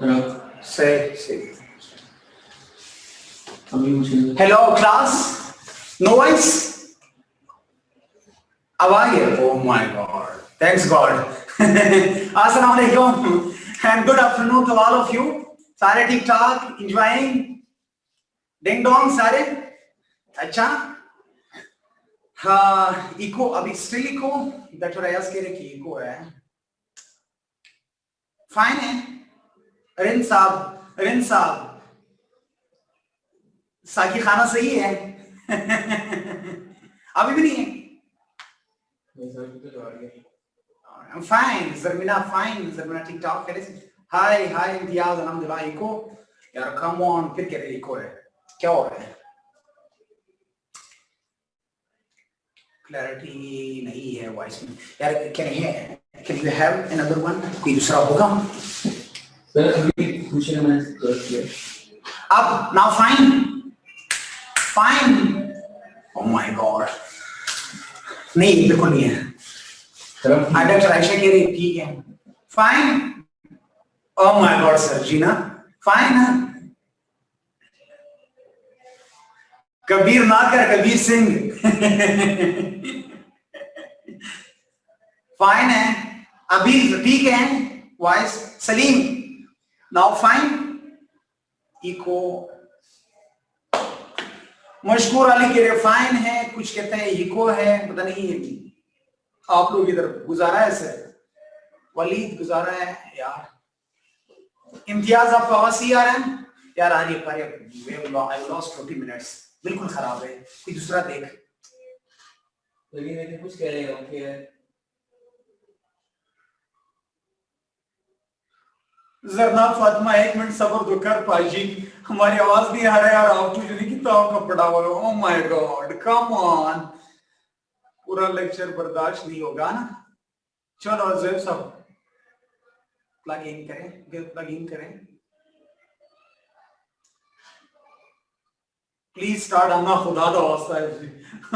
Say. Hello class. No voice. How are you? Oh my God. Thanks God. Assalamu alaikum and good afternoon to all of you. सारे ठीक ठाक, enjoying, ding dong सारे, अच्छा, हाँ, eco अभी still eco, doctor Ayaz कह रहे कि इको है, फाइन है, रिन साहब, साकी खाना सही है, अभी भी नहीं है, फाइन, ज़रमीना ठीक ठाक करे से, हाय इम्तियाज अल्हम्दुलिल्लाह इको, यार कम ऑन फिर कह रहे इको है, क्या हो रहा है? क्लैरिटी नहीं है वॉइस में, यार can you have another one? कोई दूसरा होगा? सर अभी दूसरे मैंने कर दिया, अब now fine, oh my God, नहीं बिल्कुल नहीं है, डॉक्टर आयशा कह रही ठीक है, fine, oh my god sir जीना फाइन है, कबीर ना कर कबीर सिंह फाइन है, अभी ठीक है, voice Salim now fine, echo Mashkoor Ali कह रहे फाइन है, कुछ कहते हैं इको है, पता नहीं आप लोग इधर गुजारा है सर, वलीद गुजारा है यार, इम्तियाज आपको आवाज ही आ रहा है यार? आ रही है, आई लॉस्ट 40 मिनट्स, बिल्कुल खराब है, कोई दूसरा देख, लेकिन कुछ कह रहे हो कि जरनाब फातिमा 1 मिनट सब्र तो कर पाजी, हमारी आवाज नहीं आ रहा है यार, आप तुझे नहीं किताब का पढ़ा हुआ, ओह माय गॉड कम ऑन, पूरा लेक्चर बर्दाश्त नहीं होगा ना, चलो ज़ेब सब प्लग इन करें, प्लीज स्टार्ट, आना खुदा दा वास्ता है,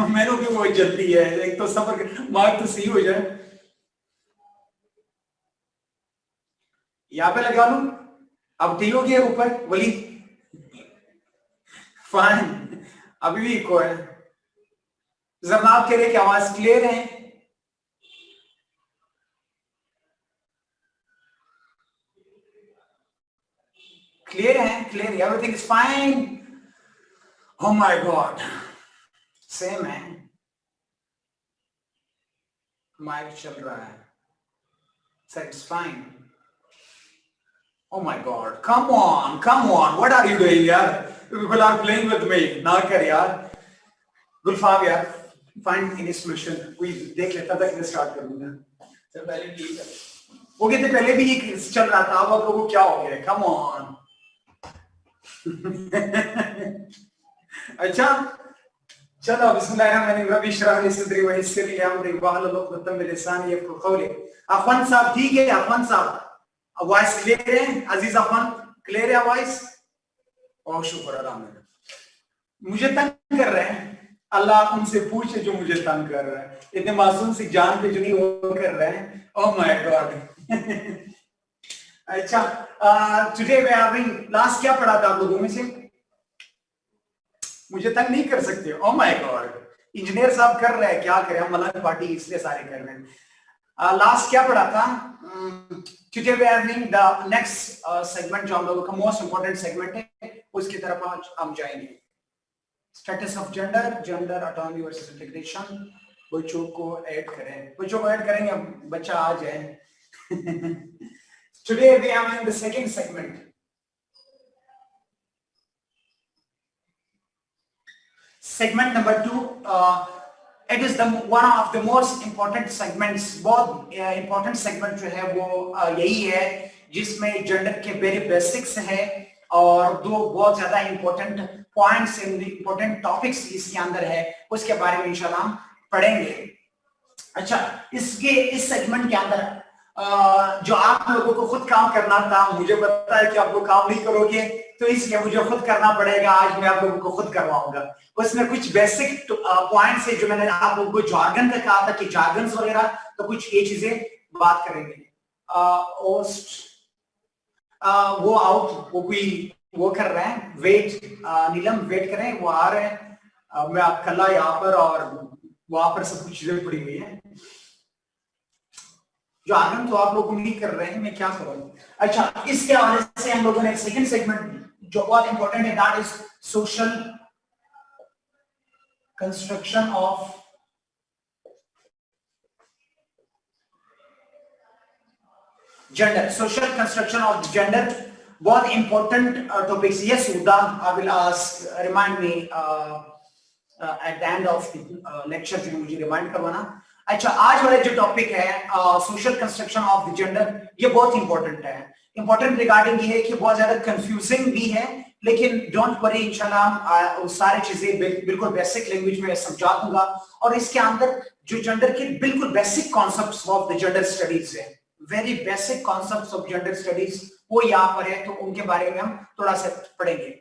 मैंने भी वो जल्दी है, एक तो सब्र मार्क तो सही हो जाए, यहाँ पे लगा लूं, अब ठीक हो गया ऊपर वली, फाइन, अभी भी इको है, जरनाब कह रहे कि आवाज क्लियर है, everything is fine, oh my God, same है, माइक चल रहा है, sir it's fine, oh my god, come on, what are you doing yaar, people are playing with me, ना कर यार, गुलफाम यार, find any solution, कोई देख लेता था कि स्टार्ट कर दूंगा, सर पहले ठीक है, वो कहते पहले भी ये चल रहा था, अब आप लोगों को क्या हो गया, come on अच्छा चलो बिस्मिल्लाहिर्रहमानिर्रहीम, इश्राह ली सदरी व यस्सिर ली अमरी वाहलुल उक़दतम मिन लिसानी यफ़क़हू क़ौली, अफवान साहब ठीक है, अफवान साहब वॉइस क्लियर है, अजीज अफवान क्लियर है वॉइस, और शुक्र अल्हम्दुलिल्लाह, मुझे तंग कर रहे हैं, अल्लाह उनसे पूछे जो मुझे तंग कर रहा है, इतने मासूम सी जान पे जो नहीं वो कर रहे हैं, ओह माय गॉड अच्छा today we are having, last क्या पढ़ा था आप लोगों में से, मुझे तंग नहीं कर सकते, ओह माय गॉड, इंजीनियर साहब कर रहे हैं, क्या करें हम, मलंग पार्टी इसलिए सारे कर रहे हैं, लास्ट क्या पढ़ा था, today we are having the next segment जो हम लोगों का मोस्ट इंपोर्टेंट सेगमेंट है, उसकी तरफ आज हम जाएंगे, status of gender autonomy versus integration, बच्चों को ऐड करेंगे, बच्चा आ जाए today we are having the second segment, segment number 2, it is the one of the most important segments, बहुत important segment जो है वो यही है जिसमें जेंडर के वेरी बेसिक्स है और दो बहुत ज्यादा important points important topics इसके अंदर है, उसके बारे में इंशाल्लाह हम पढ़ेंगे। अच्छा, इस सेगमेंट के अंदर जो आप लोगों को खुद काम करना था, मुझे पता है कि आप लोग काम नहीं करोगे, तो इसलिए मुझे खुद करना पड़ेगा, आज मैं आप लोगों को खुद करवाऊंगा। उसमें कुछ बेसिक पॉइंट्स है जो मैंने आप लोगों को जार्गन का कहा था कि जार्गन्स वगैरह, तो कुछ ये चीजें बात करेंगे। वो आउट, वो कोई वो कर रहे हैं, वेट, नीलम वेट कर रहे हैं, वो आ रहे हैं। मैं अकेला यहाँ पर और वहां पर सब कुछ चीजें पड़ी हुई है। जो आगम तो आप लोग उम्मीद कर रहे हैं, मैं क्या करूँ। अच्छा, इसके हवाले से हम लोगों ने सेकंड सेगमेंट जो बहुत इंपॉर्टेंट है, that is social construction of gender. Social construction of gender बहुत इंपॉर्टेंट टॉपिक्स। यस उदा, I will ask, remind me at the end of lecture, जो मुझे रिमाइंड करवाना। अच्छा, आज वाला जो टॉपिक है social construction of the gender, ये बहुत इंपॉर्टेंट है। इंपॉर्टेंट रिगार्डिंग ये है कि बहुत ज्यादा कंफ्यूजिंग भी है, लेकिन डोंट वरी, इंशाल्लाह सारी चीजें बिल्कुल बेसिक लैंग्वेज में समझा दूंगा। और इसके अंदर जो जेंडर के बिल्कुल basic concepts of the gender studies है, very basic concepts of gender studies, वो यहाँ पर है, तो उनके बारे में हम थोड़ा सा पढ़ेंगे।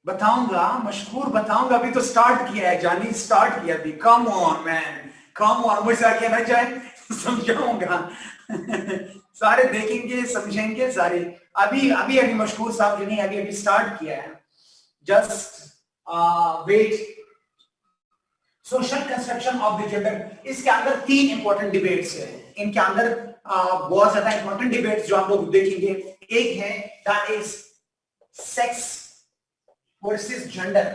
बताऊंगा, मशहूर बताऊंगा, अभी तो स्टार्ट किया है जानी, स्टार्ट किया अभी। कम ऑन मैन, कम ऑन, मुझे आगे ना जाए, समझाऊंगा। सारे देखेंगे, समझेंगे सारे। अभी अभी अभी मशहूर साहब जो नहीं, अभी अभी स्टार्ट किया है, just wait. Social construction of the gender, इसके अंदर 3 इंपॉर्टेंट डिबेट्स है। इनके अंदर बहुत ज्यादा इंपॉर्टेंट डिबेट्स जो हम लोग देखेंगे। एक है that is sex versus gender.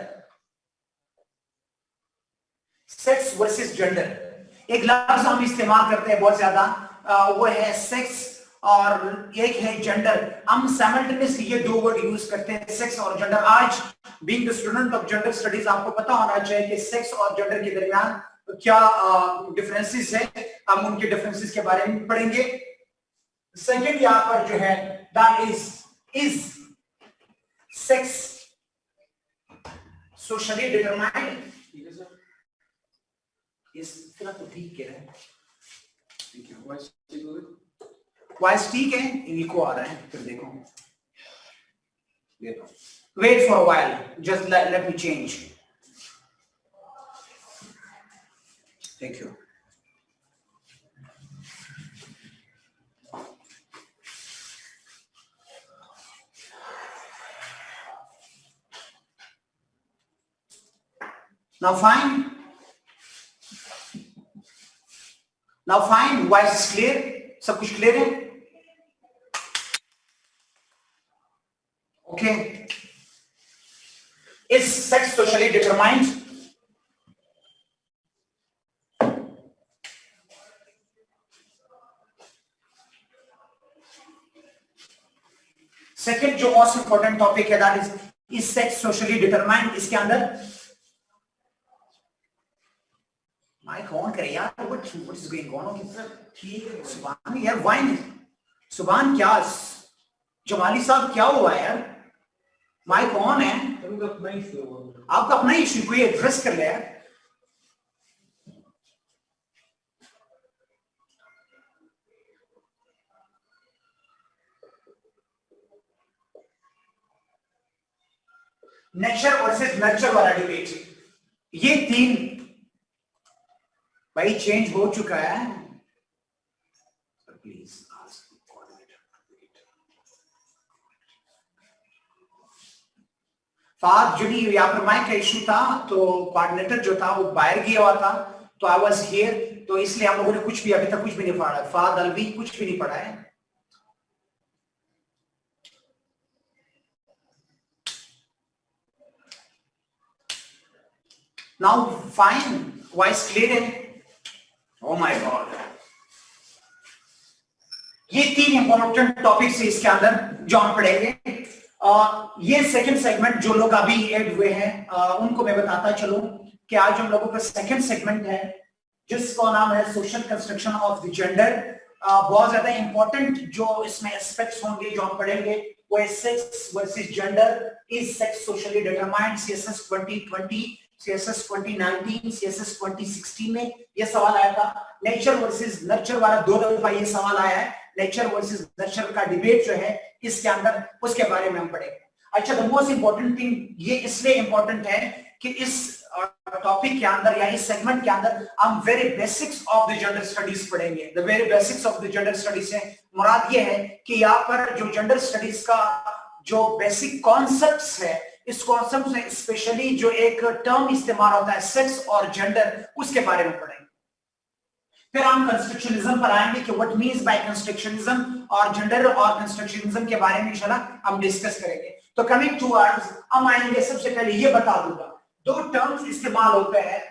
Sex versus gender, एक लफ्ज हम इस्तेमाल करते हैं बहुत ज्यादा, वो है सेक्स, और एक है जेंडर। हम साइमल्टेनियसली ये 2 वर्ड यूज करते हैं, सेक्स और जेंडर। आज being the student of gender studies, आपको पता होना चाहिए कि सेक्स और जेंडर के दरमियान क्या डिफरेंसेस है, हम उनके डिफरेंसेस के बारे में पढ़ेंगे। सेकंड यहाँ पर जो है that is sex socially determined. इस फिलहाल तो ठीक कह रहे हैं, वॉइस ठीक है, इनको आ रहा है, फिर देखो। Wait for a while, just let me change. Thank you. Now fine, voice is clear, सब कुछ क्लियर है? Okay. Is sex socially determined? Second जो मोस्ट इंपॉर्टेंट टॉपिक है that is sex socially determined. इसके अंदर माइक ऑन करे यार, what is going on? ठीक है, सुभान यार, वाइन सुभान, क्या जमाली साहब क्या हुआ यार? माइक ऑन है, आपका अपना इश्यू, कोई एड्रेस कर ले यार। नेचर वर्सेस नर्चर वाला डिबेट, ये 3 भाई चेंज हो चुका है। प्लीज फाद जो नहीं, यहाँ पर माइक का इशू था, तो कोऑर्डिनेटर जो था वो बाहर गया हुआ था, तो आई वाज हियर, तो इसलिए हम लोगों ने कुछ भी अभी तक कुछ भी नहीं पढ़ा। फाद अलवी कुछ भी नहीं पढ़ा है। नाउ फाइन, वॉइस क्लियर है? ओ माय गॉड, ये 3 इंपॉर्टेंट टॉपिक्स है इसके अंदर जो हम पढ़ेंगे। ये सेकंड सेगमेंट जो लोग अभी ऐड हुए हैं उनको मैं बताता चलूं कि आज हम लोगों का सेकंड सेगमेंट है जिसका नाम है social construction of the gender. बहुत ज्यादा इंपॉर्टेंट जो इसमें एस्पेक्ट्स होंगे जो हम पढ़ेंगे वो है sex versus gender. Is sex socially determined? CSS 2020, CSS 2019, CSS 2016 में ये सवाल आया था। नेचर वर्सेस नर्चर वाला 2 दफा ये सवाल आया है। नेचर वर्सेस नर्चर का डिबेट जो है इसके अंदर, उसके बारे में हम पढ़ेंगे। अच्छा, द मोस्ट इंपॉर्टेंट थिंग, ये इसलिए इंपॉर्टेंट है कि इस टॉपिक के अंदर या इस सेगमेंट के अंदर हम very basics of the gender studies पढ़ेंगे। The very basics of the gender studies है मुराद ये है कि यहाँ पर जो जेंडर स्टडीज का जो बेसिक कॉन्सेप्ट्स है, इस कॉन्सेप्ट में स्पेशली जो एक टर्म इस्तेमाल होता है सेक्स और जेंडर, उसके बारे में पढ़ेंगे। फिर हम कंस्ट्रक्शनिज्म पर आएंगे कि व्हाट मीन्स बाय कंस्ट्रक्शनिज्म, और जेंडर और कंस्ट्रक्शनिज्म के बारे में इंशाल्लाह हम डिस्कस करेंगे। तो कमिंग टुवर्ड्स हम आएंगे, सबसे पहले ये बता दूंगा, दो टर्म्स इस्तेमाल होते हैं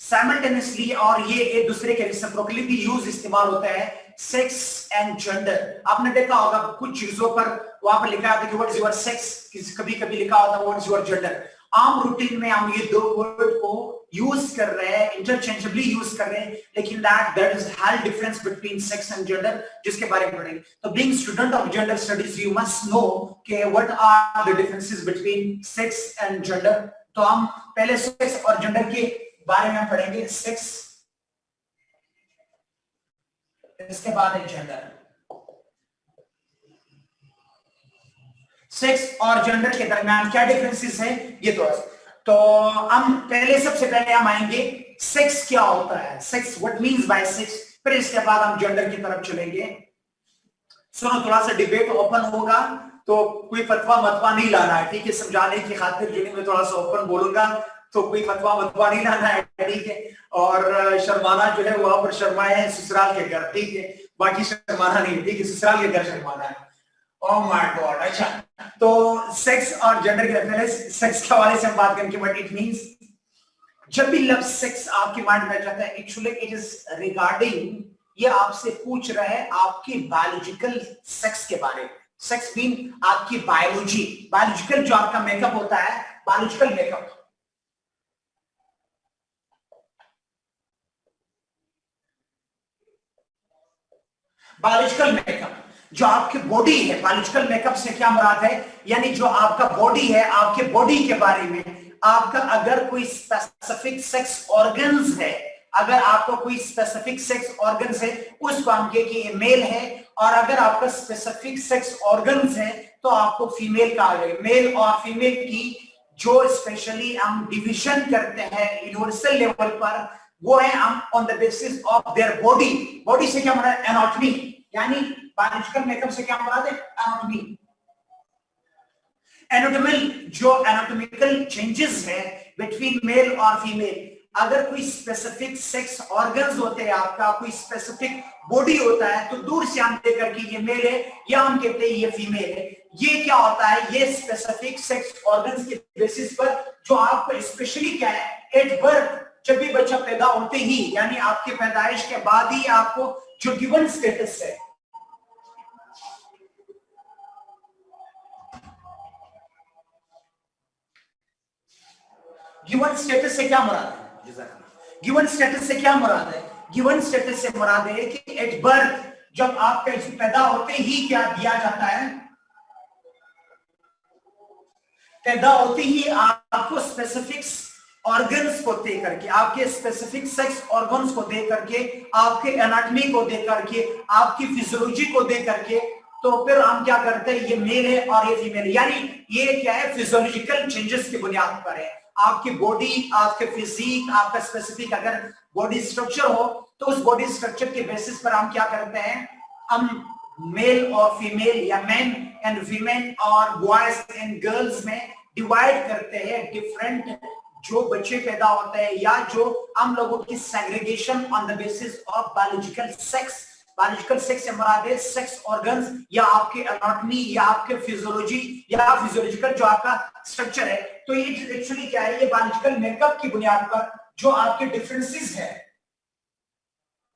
साइमल्टेनियसली और ये एक दूसरे के रेसिप्रोकली भी यूज इस्तेमाल होता है, सेक्स एंड जेंडर। आपने देखा होगा कुछ चीजों पर वहां पर लिखा होता है कि व्हाट इज योर सेक्स, कभी कभी लिखा होता है व्हाट इज योर जेंडर। आम रूटीन में हम ये दो वर्ड को यूज कर रहे हैं, इंटरचेंजेबली यूज कर रहे हैं, लेकिन that is high difference between sex and gender, जिसके बारे में पढ़ेंगे। तो being student of gender studies you must know कि what are the differences between sex and gender. तो हम पहले सेक्स और जेंडर के बारे में पढ़ेंगे, सेक्स, इसके बाद है जेंडर। सेक्स और जेंडर के दरमियान क्या डिफरेंसेस है ये तो हम पहले, सबसे पहले हम आएंगे सेक्स क्या होता है, sex what means by sex, फिर इसके बाद हम जेंडर की तरफ चलेंगे। सुनो, थोड़ा सा डिबेट ओपन होगा, तो कोई फतवा मतवा नहीं लाना है, ठीक है, समझाने की खातिर जो मैं थोड़ा सा ओपन बोलूंगा, तो कोई फतवा मतवा नहीं लाना है, ठीक है। और शर्माना जो है वहां पर शर्माए है ससुराल के घर, ठीक है, बाकी शर्माना नहीं, ठीक है, ससुराल के घर शर्माना है। ओह माय गॉड। अच्छा, तो सेक्स और जेंडर के पहले सेक्स के हवाले से हम बात करेंगे व्हाट इट मींस। जब भी लफ्ज सेक्स आपके माइंड में जाता है, एक्चुअली इट इज रिगार्डिंग, ये आपसे पूछ रहा है आपकी बायोलॉजिकल सेक्स के बारे में। सेक्स मीन आपकी बायोलॉजी, बायोलॉजिकल जो आपका मेकअप होता है, बायोलॉजिकल मेकअप, बायोलॉजिकल मेकअप जो आपकी बॉडी है। बायोलॉजिकल मेकअप से क्या मुराद है, यानी जो आपका बॉडी है, आपके बॉडी के बारे में, आपका अगर कोई स्पेसिफिक सेक्स ऑर्गन्स है, अगर आपका कोई स्पेसिफिक सेक्स ऑर्गन्स है, उसको हम कहें कि ये मेल है, और अगर आपका स्पेसिफिक सेक्स ऑर्गन्स है तो आपको फीमेल कहा जाएगा। मेल और फीमेल की जो स्पेशली हम डिवीजन करते हैं यूनिवर्सल लेवल पर, वो है हम on the basis of their body. Body से क्या मतलब एनाटॉमी, यानी बायोलॉजिकल मेकअप से क्या मुराद है, एनाटॉमी। एनाटॉमिकल जो एनाटॉमिकल चेंजेस है बिटवीन मेल और फीमेल, अगर कोई स्पेसिफिक सेक्स ऑर्गन्स होते हैं, आपका कोई स्पेसिफिक बॉडी होता है, तो दूर से हम देख करके ये मेल है या हम कहते हैं ये फीमेल है। ये क्या होता है, ये स्पेसिफिक सेक्स ऑर्गन्स के बेसिस पर जो आपको स्पेशली क्या है, एट बर्थ, जब भी बच्चा पैदा होते ही, यानी आपके पैदाइश के बाद ही आपको जो गिवन स्टेटस है, गिवन स्टेटस से क्या मुराद है, गिवन स्टेटस से क्या मुराद है, गिवन स्टेटस से मुराद है कि एट बर्थ, जब आप पैदा होते ही क्या दिया जाता है, पैदा होते ही आपको स्पेसिफिक ऑर्गन्स को दे करके, आपके स्पेसिफिक सेक्स ऑर्गन्स को दे करके, आपके एनाटॉमी को दे करके, आपकी फिजियोलॉजी को दे करके, तो फिर हम क्या करते हैं, ये मेल है और ये फीमेल है। यानी ये क्या है, फिजियोलॉजिकल चेंजेस की बुनियाद पर है। आपकी बॉडी, आपके फिजिक, आपका स्पेसिफिक अगर बॉडी स्ट्रक्चर हो, तो उस बॉडी स्ट्रक्चर के बेसिस पर हम क्या करते हैं, हम मेल और फीमेल या मैन एंड वीमेन और बॉयज एंड गर्ल्स में डिवाइड करते हैं। डिफरेंट जो बच्चे पैदा होते हैं या जो हम लोगों की segregation on the basis of biological sex. Biological sex से मुराद है सेक्स ऑर्गन्स या आपके एनाटॉमी या आपके फिजियोलॉजी या फिजियोलॉजिकल जो आपका स्ट्रक्चर है। तो ये एक्चुअली क्या है, ये बायोलॉजिकल मेकअप की बुनियाद पर जो आपके डिफरेंसेस है,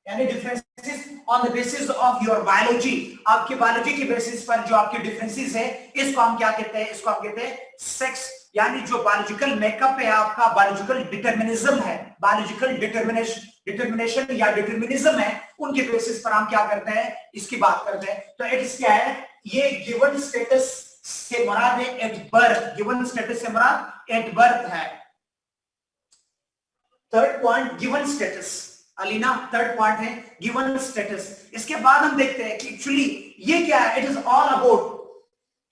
यानी differences on the basis of your biology, आपकी बायोलॉजी के बेसिस पर जो आपके डिफरेंसेस है, इसको हम क्या कहते हैं, इसको हम कहते हैं सेक्स। यानी जो बायोलॉजिकल मेकअप है आपका, बायोलॉजिकल डिटर्मिनिज्म है, बायोलॉजिकल डिटर्मिनेशन या डिटर्मिनिज्म है, उनके बेसिस पर हम क्या करते हैं, इसकी बात करते हैं। तो इट इज क्या है, ये गिवन स्टेटस से मुराद है एट बर्थ, गिवन स्टेटस से मुराद एट बर्थ है। Third point given status, Alina third point है गिवन स्टेटस। इसके बाद हम देखते हैं कि एक्चुअली ये क्या है, it is all about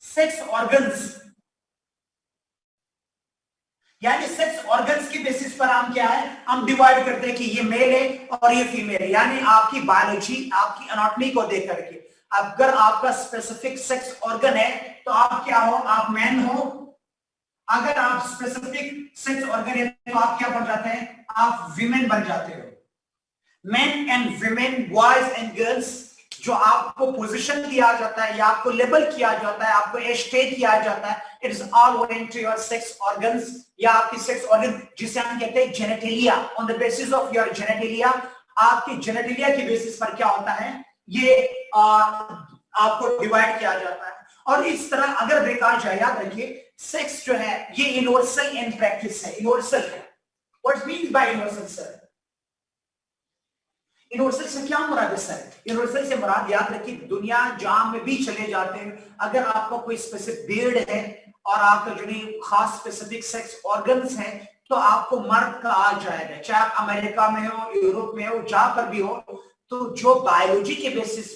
sex organs, यानी सेक्स ऑर्गन्स की बेसिस पर हम क्या है, हम डिवाइड करते हैं कि ये मेल है और ये फीमेल है। यानी आपकी बायोलॉजी, आपकी एनाटॉमी को देख करके, अगर आपका स्पेसिफिक सेक्स ऑर्गन है तो आप क्या हो, आप मैन हो। अगर आप स्पेसिफिक सेक्स ऑर्गन है तो आप क्या बन जाते हैं, आप विमेन बन जाते हो। Main and women, boys and girls, जो आपको पोजीशन दिया जाता है या आपको लेबल किया जाता है, आपको स्टेट किया जाता है, it is all owing to your sex organs या आपकी सेक्स ऑर्गन, जिसे हम कहते हैं genitalia. On the basis of your genitalia, आपकी जेनेटिलिया की बेसिस पर क्या होता है, ये आपको डिवाइड किया जाता है। और इस तरह अगर देखा जाए, याद रखिए सेक्स जो है ये यूनिवर्सल इन प्रैक्टिस है, यूनिवर्सल है। What means by universal sir? Universal से क्या मुराद है सर? यूनिवर्सल से मुराद, याद रखिए, दुनिया जहां में भी चले जाते हैं, अगर आपका कोई स्पेसिफिक बियर्ड है और आपका जो खास स्पेसिफिक सेक्स ऑर्गन्स है, तो आपको मर्द कहा जाएगा, चाहे आप अमेरिका में हो, यूरोप में हो, जहां पर भी हो। तो जो बायोलॉजी के बेसिस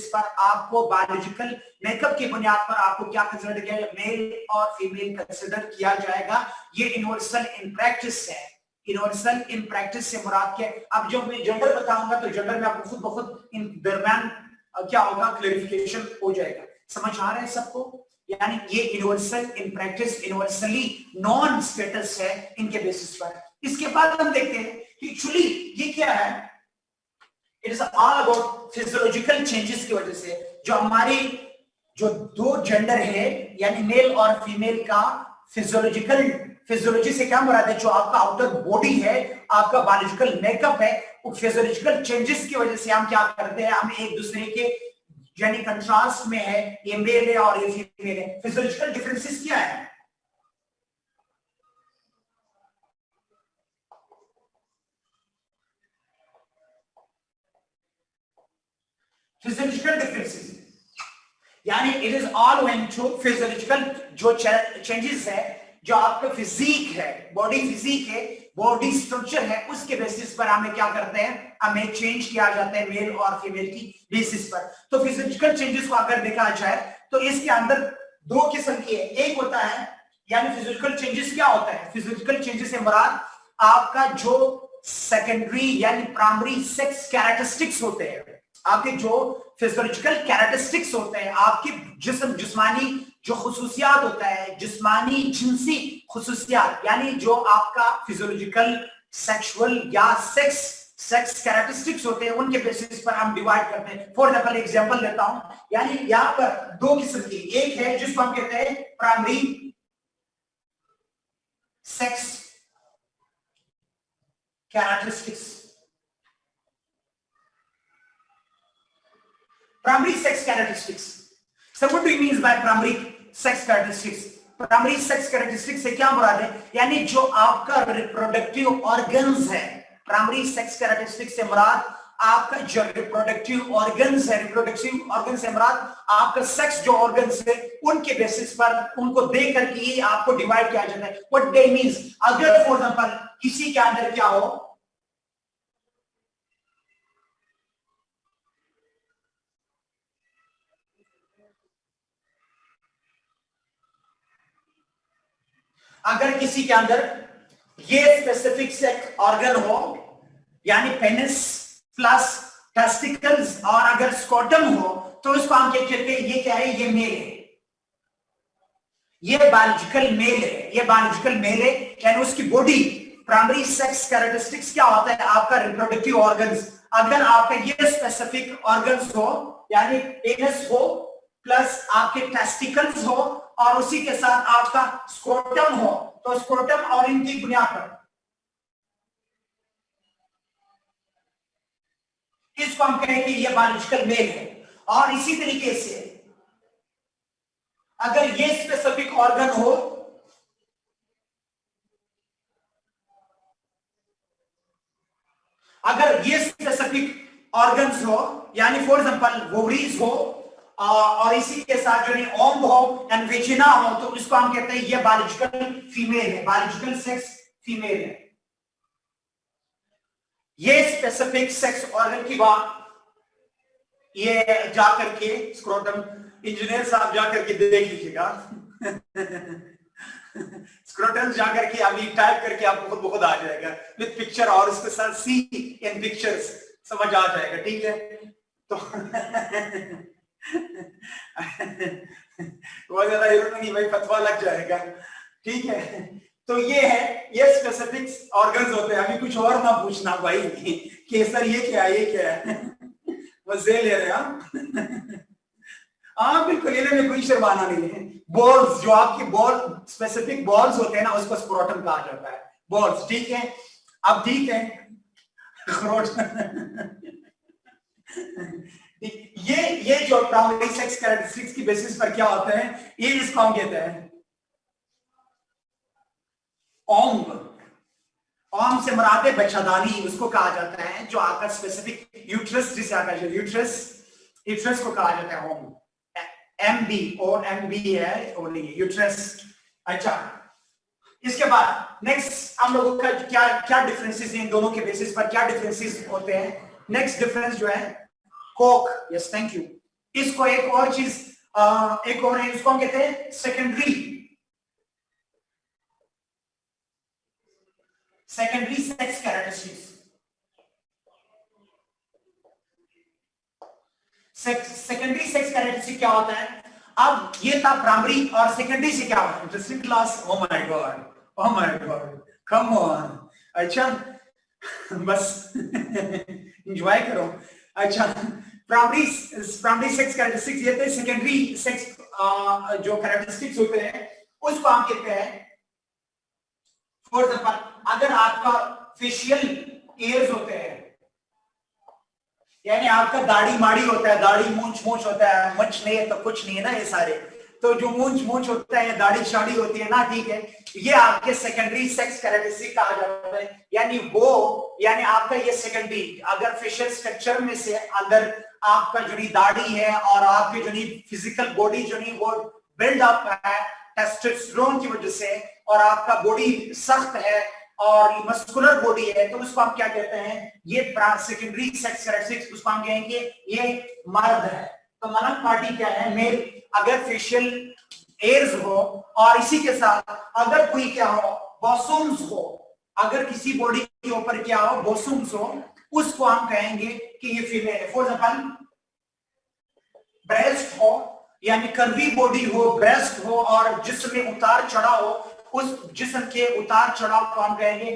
पर आपको बायोलॉजिकल मेकअप की बुनियाद पर आपको क्या कंसिडर किया जाएगा, मेल और फीमेल कंसिडर किया जाएगा। ये यूनिवर्सल इन प्रैक्टिस है। यूनिवर्सल इन प्रैक्टिस से मुराद क्या है? अब जब मैं जेंडर बताऊंगा तो जेंडर में आपको खुद ब खुद इन दरम्यान क्या होगा, क्लैरिफिकेशन हो जाएगा। समझ आ रहा है सबको? यानी ये universal in practice, universally non status है इनके बेसिस पर। इसके बाद हम देखते हैं कि एक्चुअली ये क्या है। It is all about physiological changes की वजह से जो हमारी जो दो जेंडर है यानी मेल और फीमेल का फिजियोलॉजी से क्या मुराद है, जो आपका आउटर बॉडी है, आपका बायोलॉजिकल मेकअप है, वो फिजियोलॉजिकल चेंजेस की वजह से हम क्या करते हैं, हम एक दूसरे के यानी कंट्रास्ट में है, ये मेल है और ये फीमेल है। फिजियोलॉजिकल डिफरेंसेस क्या है? फिजियोलॉजिकल डिफरेंसेस यानी it is all owing to physiological जो चेंजेस है, जो आपका फिजिक है, बॉडी फिजिक है, बॉडी स्ट्रक्चर है, उसके बेसिस पर हमें क्या करते हैं, हमें चेंज किया जाता है मेल और फीमेल की बेसिस पर। तो फिजियोलॉजिकल चेंजेस को अगर देखा जाए तो इसके अंदर दो किस्म की है। एक होता है यानी फिजियोलॉजिकल चेंजेस क्या होता है, फिजियोलॉजिकल चेंजेस से मुराद आपका जो सेकेंडरी यानी प्राइमरी सेक्स कैरेक्टरिस्टिक्स होते हैं, आपके जो फिजियोलॉजिकल कैरेक्टरिस्टिक्स होते हैं, आपकी जिस्मानी जो खुसूसियात होता है, जिस्मानी जिनसी खुसूसियात, यानी जो आपका फिजियोलॉजिकल सेक्सुअल या सेक्स कैरेक्टरिस्टिक्स होते हैं, उनके बेसिस पर हम डिवाइड करते हैं। फॉर एग्जांपल एग्जांपल लेता हूं, यानी यहां पर दो किस्म की, एक है जिसको हम कहते हैं primary sex characteristics. Primary sex characteristics. So what do you mean by primary sex characteristics? Primary sex characteristics से क्या मुराद है, यानी जो आपका रिप्रोडक्टिव ऑर्गन्स है। प्राइमरी सेक्स कैरेक्टरिस्टिक्स से मुराद आपका जो रिप्रोडक्टिव ऑर्गन्स है, रिप्रोडक्टिव ऑर्गन्स से मुराद आपका सेक्स जो ऑर्गन्स है, उनके बेसिस पर उनको देख करके ही आपको डिवाइड किया जाता है। व्हाट दे मींस, अगर फॉर एग्जांपल किसी के अंदर क्या हो, अगर किसी के अंदर ये स्पेसिफिक सेक्स ऑर्गन हो यानी पेनिस प्लस टेस्टिकल्स और अगर स्कोटम हो, तो इसको हम क्या कहते हैं, ये क्या है, ये मेल है, ये बायोलॉजिकल मेल है, ये बायोलॉजिकल मेल है। यानी उसकी बॉडी प्राइमरी सेक्स कैरेक्टरिस्टिक्स क्या होता है, आपका रिप्रोडक्टिव ऑर्गन्स। अगर आपका ये स्पेसिफिक ऑर्गन्स हो यानी पेनिस हो प्लस आपके टेस्टिकल्स हो और उसी के साथ आपका स्क्रोटम हो, तो स्क्रोटम और इनकी बुनियाद पर इसको हम कहें कि ये बायोलॉजिकल मेल है। और इसी तरीके से अगर ये स्पेसिफिक ऑर्गन हो, अगर ये स्पेसिफिक ऑर्गन्स हो यानी फॉर एग्जांपल ओवरीज हो और इसी के साथ जो है ओम हो एंड वेजिना हो, तो इसको हम कहते हैं ये बायोलॉजिकल फीमेल है, बायोलॉजिकल सेक्स फीमेल है। ये स्पेसिफिक सेक्स ऑर्गन की बात ये जाकर के स्क्रोटम, इंजीनियर साहब जाकर के देख लीजिएगा स्क्रोटम जाकर के अभी टाइप करके आपको खुद आ जाएगा विद पिक्चर और उसके साथ सी इन पिक्चर्स, समझ आ जाएगा, ठीक है। तो बहुत ज्यादा नहीं भाई, फतवा लग जाएगा, ठीक है। तो ये है, ये स्पेसिफिक ऑर्गन्स होते हैं। अभी कुछ और ना पूछना भाई कि सर ये क्या है, ये क्या है। मजे ले रहे हैं हाँ बिल्कुल, ये में कोई शर्माना नहीं है। बॉल्स, जो आपकी बॉल स्पेसिफिक बॉल्स होते हैं ना, उसको स्क्रोटम कहा जाता है, बॉल्स, ठीक है। अब ठीक है ये जो प्राइमरी सेक्स कैरेक्टरिस्टिक्स की बेसिस पर क्या होते हैं, ये इसको हम कहते हैं ओम। ओम से मुराद है बच्चादानी, उसको कहा जाता है, जो आपका स्पेसिफिक यूट्रस, जिसे आपका यूट्रस, यूट्रस को कहा जाता है ओम। एमबी और एमबी है और यूट्रस। अच्छा, इसके बाद नेक्स्ट हम लोगों का क्या क्या डिफरेंसेस इन दोनों के बेसिस पर क्या डिफरेंसेस होते हैं। नेक्स्ट डिफरेंस जो है कोक, यस थैंक यू। इसको एक और चीज, एक और है, इसको हम कहते हैं secondary sex characteristics. Secondary sex characteristic क्या होता है। अब ये था प्राइमरी और सेकेंडरी से क्या होता है। Interesting class, oh my God, oh my god, come on. अच्छा बस एंजॉय करो। अच्छा, प्राइमरी सेक्स कैरेक्टरिस्टिक्स ये थे। सेकेंडरी सेक्स जो कैरेक्टरिस्टिक्स होते हैं उसको हम कहते हैं, फॉर एग्जांपल अगर आपका फेशियल एयर्स होते हैं, यानी आपका दाढ़ी माड़ी होता है, दाढ़ी मूंछ होता है, मच नहीं है तो कुछ नहीं है ना ये सारे, तो जो मूंछ होता है, दाढ़ी शाड़ी होती है ना, ठीक है, ये आपके सेकेंडरी सेक्स कैरेक्टरिस्टिक कहा जाता है। यानी वो, यानी आपका ये सेकेंडरी, अगर फेशियल स्ट्रक्चर में से अंदर आपका जो दाढ़ी है और आपकी जो फिजिकल बॉडी जो वो बिल्ड अप है टेस्टोस्टेरोन की वजह से, और आपका बॉडी सख्त है और मस्कुलर बॉडी है, तो उसको हम क्या कहते हैं, ये सेकेंडरी सेक्स कैरेक्टरिस्टिक्स, उसको हम कहेंगे ये मर्द है। तो मलंग पार्टी क्या है, मेल। अगर फेशियल एयर्स हो और इसी के साथ अगर कोई क्या हो, बॉसोम्स हो, अगर किसी बॉडी के ऊपर क्या हो, बॉसोम्स हो, उसको हम कहेंगे कि ये फीमेल है। फॉर एग्जाम्पल ब्रेस्ट हो, यानी कर्वी बॉडी हो, ब्रेस्ट हो और जिसमें उतार चढ़ाव हो, उस जिस्म के उतार चढ़ाव को हम कहेंगे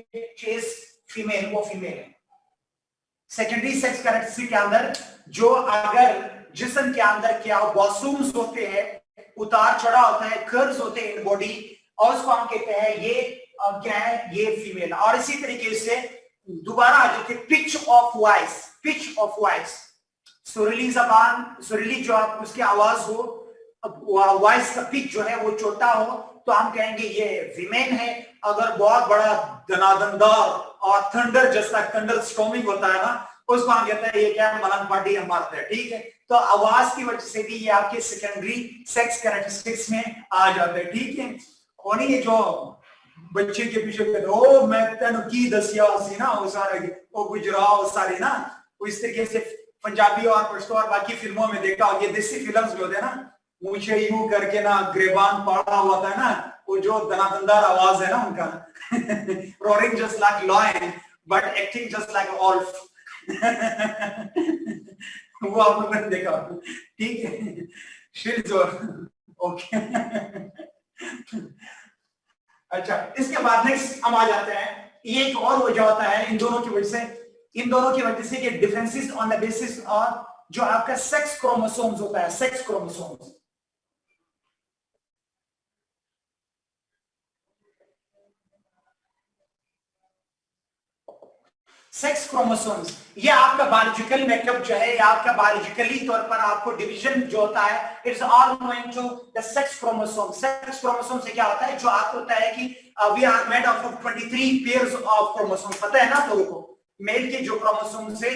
फीमेल, वो फीमेल है। सेकेंडरी सेक्स कैरेक्टरिस्टिक के अंदर जो अगर जिस्म के अंदर क्या बॉसोम्स होते हैं, उतार चढ़ाव होता है, कर्व्स होते हैं इन बॉडी, और उसको हम कहते हैं ये क्या है, ये फीमेल। और इसी तरीके से दोबारा आ जाते pitch of voice, pitch of voice, सुरीली जबान, सुरीली जो आप उसकी आवाज हो, वॉइस का पिच जो है वो छोटा हो, तो हम कहेंगे ये फीमेल है। अगर बहुत बड़ा दनादनदार और थंडर जैसा थंडर स्टॉर्मिंग होता है ना, उसको हम कहते हैं ये क्या है, मलंग पार्टी हम मारते हैं, ठीक है। तो आवाज की वजह से भी ये आपके सेकेंडरी सेक्स कैरेक्टरिस्टिक्स में आ जाते हैं, ठीक है। और ये जो बच्चे के पीछे कहते ओ मैं तेन की दसिया सी ना, वो सारे वो गुजराओ सारे ना, वो इस तरीके से पंजाबी और पश्तो और बाकी फिल्मों में देखा, ये देसी फिल्म्स जो होते हैं ना, मुझे यूं करके ना ग्रेबान पड़ा हुआ था ना, वो जो दनादनदार आवाज है ना उनका roaring just like lion but acting just like wolf वो आप लोगों ने देखा, ठीक है। शिरजोर, ओके। अच्छा, इसके बाद नेक्स्ट हम आ जाते हैं, ये एक और वजह होता है इन दोनों की वजह से, इन दोनों की वजह से कि differences on the basis of जो आपका सेक्स क्रोमोसोम्स होता है, सेक्स क्रोमोसोम्स। सेक्स क्रोमोसोम्स ये आपका बायोलॉजिकल मेकअप जो है, आपका बायोलॉजिकली तौर पर आपको डिवीजन जो होता है, it's all going to the sex chromosome. Sex chromosome से क्या होता है, जो आपको होता है कि we are made of 23 pairs of chromosome, पता है ना लोगों को। मेल के जो क्रोमोसोम से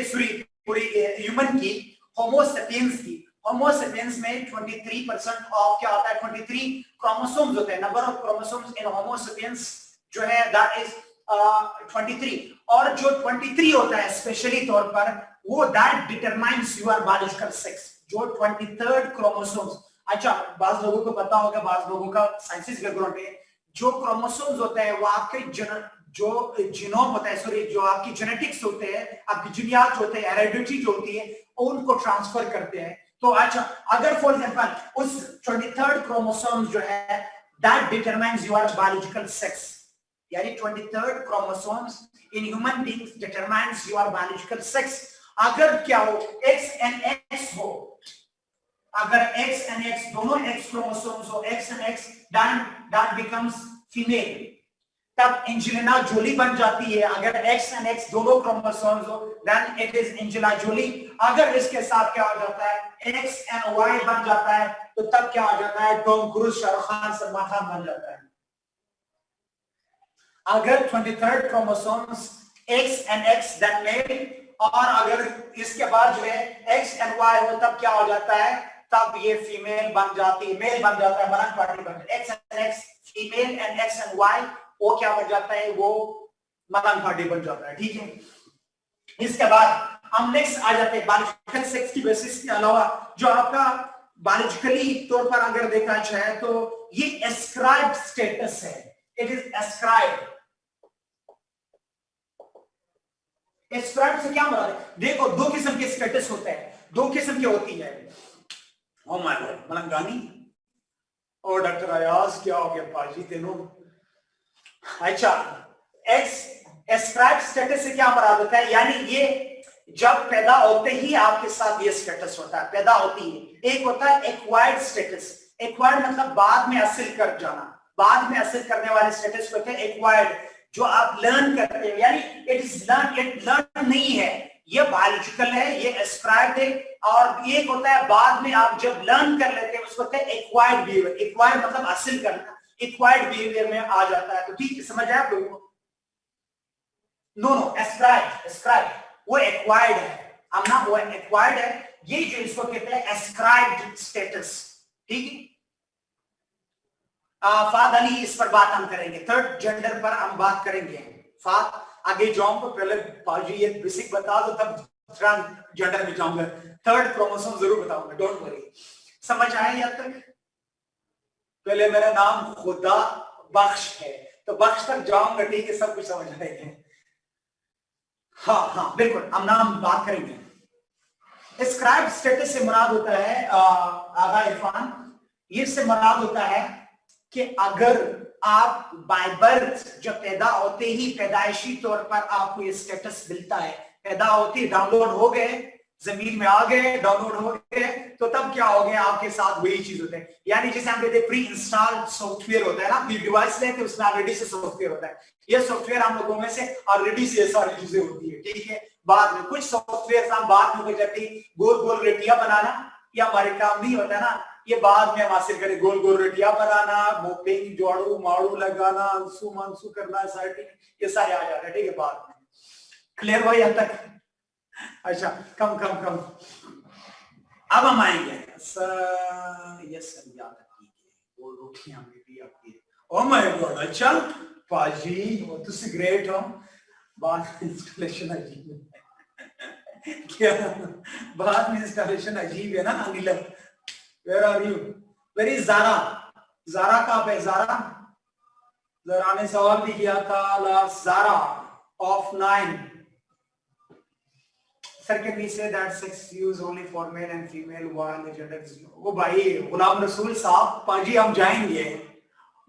पूरी ह्यूमन की, होमोसेपियंस की, होमोसेपियंस में 23% ऑफ क्या होता है, 23 क्रोमोसोम्स होते हैं। Number of chromosomes in Homo sapiens जो है दैट इज 23, और जो 23 होता है स्पेशली तौर पर, वो that determines your biological sex, जो 23rd क्रोमोसोम्स। अच्छा, बाज लोगों को पता होगा, बाज लोगों का साइंसिस बैकग्राउंड है, जो क्रोमोसोम्स होते हैं वो आपके जो जीनोम होता है, सॉरी जो आपकी जेनेटिक्स होते हैं, आपकी जीनियात होते हैं, हेरिडिटी जो होती है, उनको ट्रांसफर करते हैं। तो अच्छा, अगर फॉर एग्जांपल उस 23rd क्रोमोसोम जो है that determines your biological sex, यानी 23rd chromosomes in human beings determines your biological sex. अगर क्या हो, X and X हो, अगर X and X दोनों X क्रोमोसोम्स हो, X and X, then that becomes female, तब एंजेलिना जोली बन जाती है। अगर X and X दोनों क्रोमोसोम्स हो, then it is एंजेला जोली। अगर इसके साथ क्या हो जाता है, X and Y बन जाता है, तो तब क्या हो जाता है, टॉम क्रूज, शाहरुख खान, सलमान खान बन जाता है। अगर 23rd chromosomes X and X then male, और अगर इसके बाद जो है X and Y हो, तब क्या हो जाता है, तब ये फीमेल बन जाती है, मेल बन जाता है, मलंग पार्टी बन जाता है। X and X female and X and Y वो क्या बन जाता है, वो मलंग पार्टी बन जाता है। ठीक है, इसके बाद हम नेक्स्ट आ जाते हैं बायोलॉजिकल सेक्स की बेसिस के अलावा जो आपका बायोलॉजिकली तौर पर अगर देखा जाए तो ये एस्क्राइब्ड स्टेटस है। It is ascribed. एस्क्राइब्ड से क्या मतलब है, देखो दो किस्म के स्टेटस होते हैं, दो किस्म की होती है। ओ माय गॉड, मलंगानी और डॉक्टर अयाज क्या हो गया पाजी तेनों। अच्छा, एस्क्राइब्ड स्टेटस से क्या मुराद होता है, यानी ये जब पैदा होते ही आपके साथ ये स्टेटस होता है, पैदा होती है। एक होता है एक्वायर्ड स्टेटस। एक्वायर्ड मतलब बाद में हासिल कर जाना, बाद में हासिल करने वाले स्टेटस होते हैं एक्वायर्ड, जो आप लर्न करते हैं, यानी it is learn, it learn नहीं है, ये बायोलॉजिकल है, ये एस्क्राइब्ड है। और एक होता है बाद में आप जब लर्न कर लेते हैं, उसको कहते हैं एक्वायर्ड बिहेवियर। एक्वायर्ड मतलब हासिल करना, एक्वायर्ड बिहेवियर में आ जाता है। तो ठीक है, समझ आया आप लोगों को? नो, एस्क्राइब्ड, एस्क्राइब्ड वो एक्वायर्ड है, हमना वो एक्वायर्ड है, ये जो इसको कहते हैं एस्क्राइब्ड स्टेटस। ठीक है, फाद अली इस पर बात हम करेंगे, थर्ड जेंडर पर हम बात करेंगे। फाद आगे जाऊं तो पहले पाजी ये बेसिक बता दो, तब जेंडर में जाऊंगा, थर्ड क्रोमोसोम जरूर बताऊंगा, डोंट वरी। समझ आया यहाँ तक? पहले मेरा नाम खुदा बख्श है, तो बख्श तक जाऊंगा, ठीक है, सब कुछ समझ आएंगे। हाँ हाँ बिल्कुल, हम नाम बात करेंगे। एस्क्राइब्ड स्टेटस से मुराद होता है आगा इरफान, ये से मुराद होता है कि अगर आप बाय बर्थ जब पैदा होते ही पैदाइशी तौर पर आपको ये स्टेटस मिलता है, पैदा होते ही डाउनलोड हो गए, जमीन में आ गए, डाउनलोड हो गए, तो तब क्या हो गया, आपके साथ वही चीज होता है। यानी जैसे हम कहते हैं प्री इंस्टॉल्ड सॉफ्टवेयर होता है ना, अपनी डिवाइस लेते हैं उसमें ऑलरेडी से सॉफ्टवेयर होता है, ये सॉफ्टवेयर हम लोगों में से ऑलरेडी से सारी चीजें होती है। ठीक है, बाद में कुछ सॉफ्टवेयर हम बाद में हो जाती है, गोल गोल रेटिया बनाना, ये हमारे काम नहीं होता ना, ये बाद में हम हासिल करें, गोल गोल रेटिया बनाना, मोपिंग, झाड़ू माड़ू लगाना, अंसू मानसू करना, साइटिंग, ये सारे आ जाते हैं। ठीक है, बाद में क्लियर हुआ यहाँ तक? अच्छा, कम कम कम, अब हम आएंगे सर, यस सर, याद रखिए वो रोटियां में भी आपकी। ओ माय गॉड, अच्छा पाजी वो तो ग्रेट हो, बाद में इंस्टॉलेशन अजीब है क्या, बाद में इंस्टॉलेशन अजीब है ना। Anil, where are you, where is Zara, Zara कहाँ पे? जारा, जरा ने सवाल भी किया था last, Zara of 9 Sir, can we say that sex use only for male and female while the gender is? वो भाई गुलाम रसूल साहब, पाजी हम जाएंगे,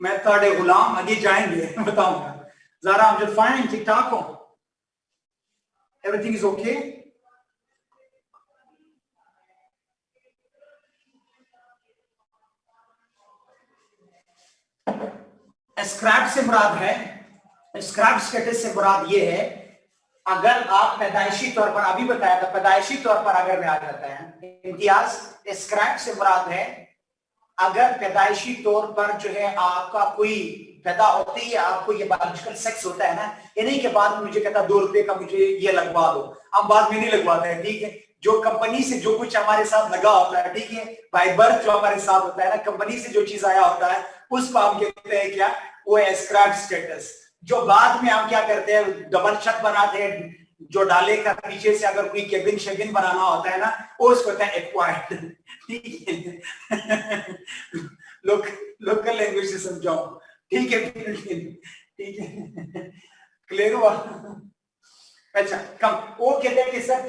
मैं थोड़े गुलाम आगे जाएंगे, बताऊंगा। ज़रा हम जो फाइन, ठीक ठाक हो, everything is okay? स्क्रैप से मुराद है, स्क्रैप स्टेटस से मुराद ये है, अगर आप पैदाइशी तौर पर, अभी बताया था, पैदाइशी तौर पर अगर में आ जाता है इम्तियाज, स्क्रैप से मुराद है अगर पैदाइशी तौर पर जो है आपका कोई पैदा होते ही आपको ये बायोलॉजिकल सेक्स होता है ना, ये नहीं के बाद मुझे कहता 2 रुपए का मुझे ये लगवा दो, हम बाद में नहीं लगवाते हैं। ठीक है, जो कंपनी से जो कुछ हमारे साथ लगा होता है, ठीक है, बाय बर्थ जो हमारे साथ होता है ना, कंपनी से जो चीज आया होता है, उसको हम कहते हैं क्या, वो है स्क्रैप स्टेटस। जो बाद में हम क्या करते हैं, डबल छत बनाते हैं, जो डाले का पीछे से अगर कोई केबिन शेबिन बनाना होता है ना, वो उसको कहते हैं एक्वायर्ड। ठीक है, लोकल लैंग्वेज से समझाओ, ठीक है, ठीक है। क्लियर हुआ? अच्छा कम, वो कहते हैं कि सर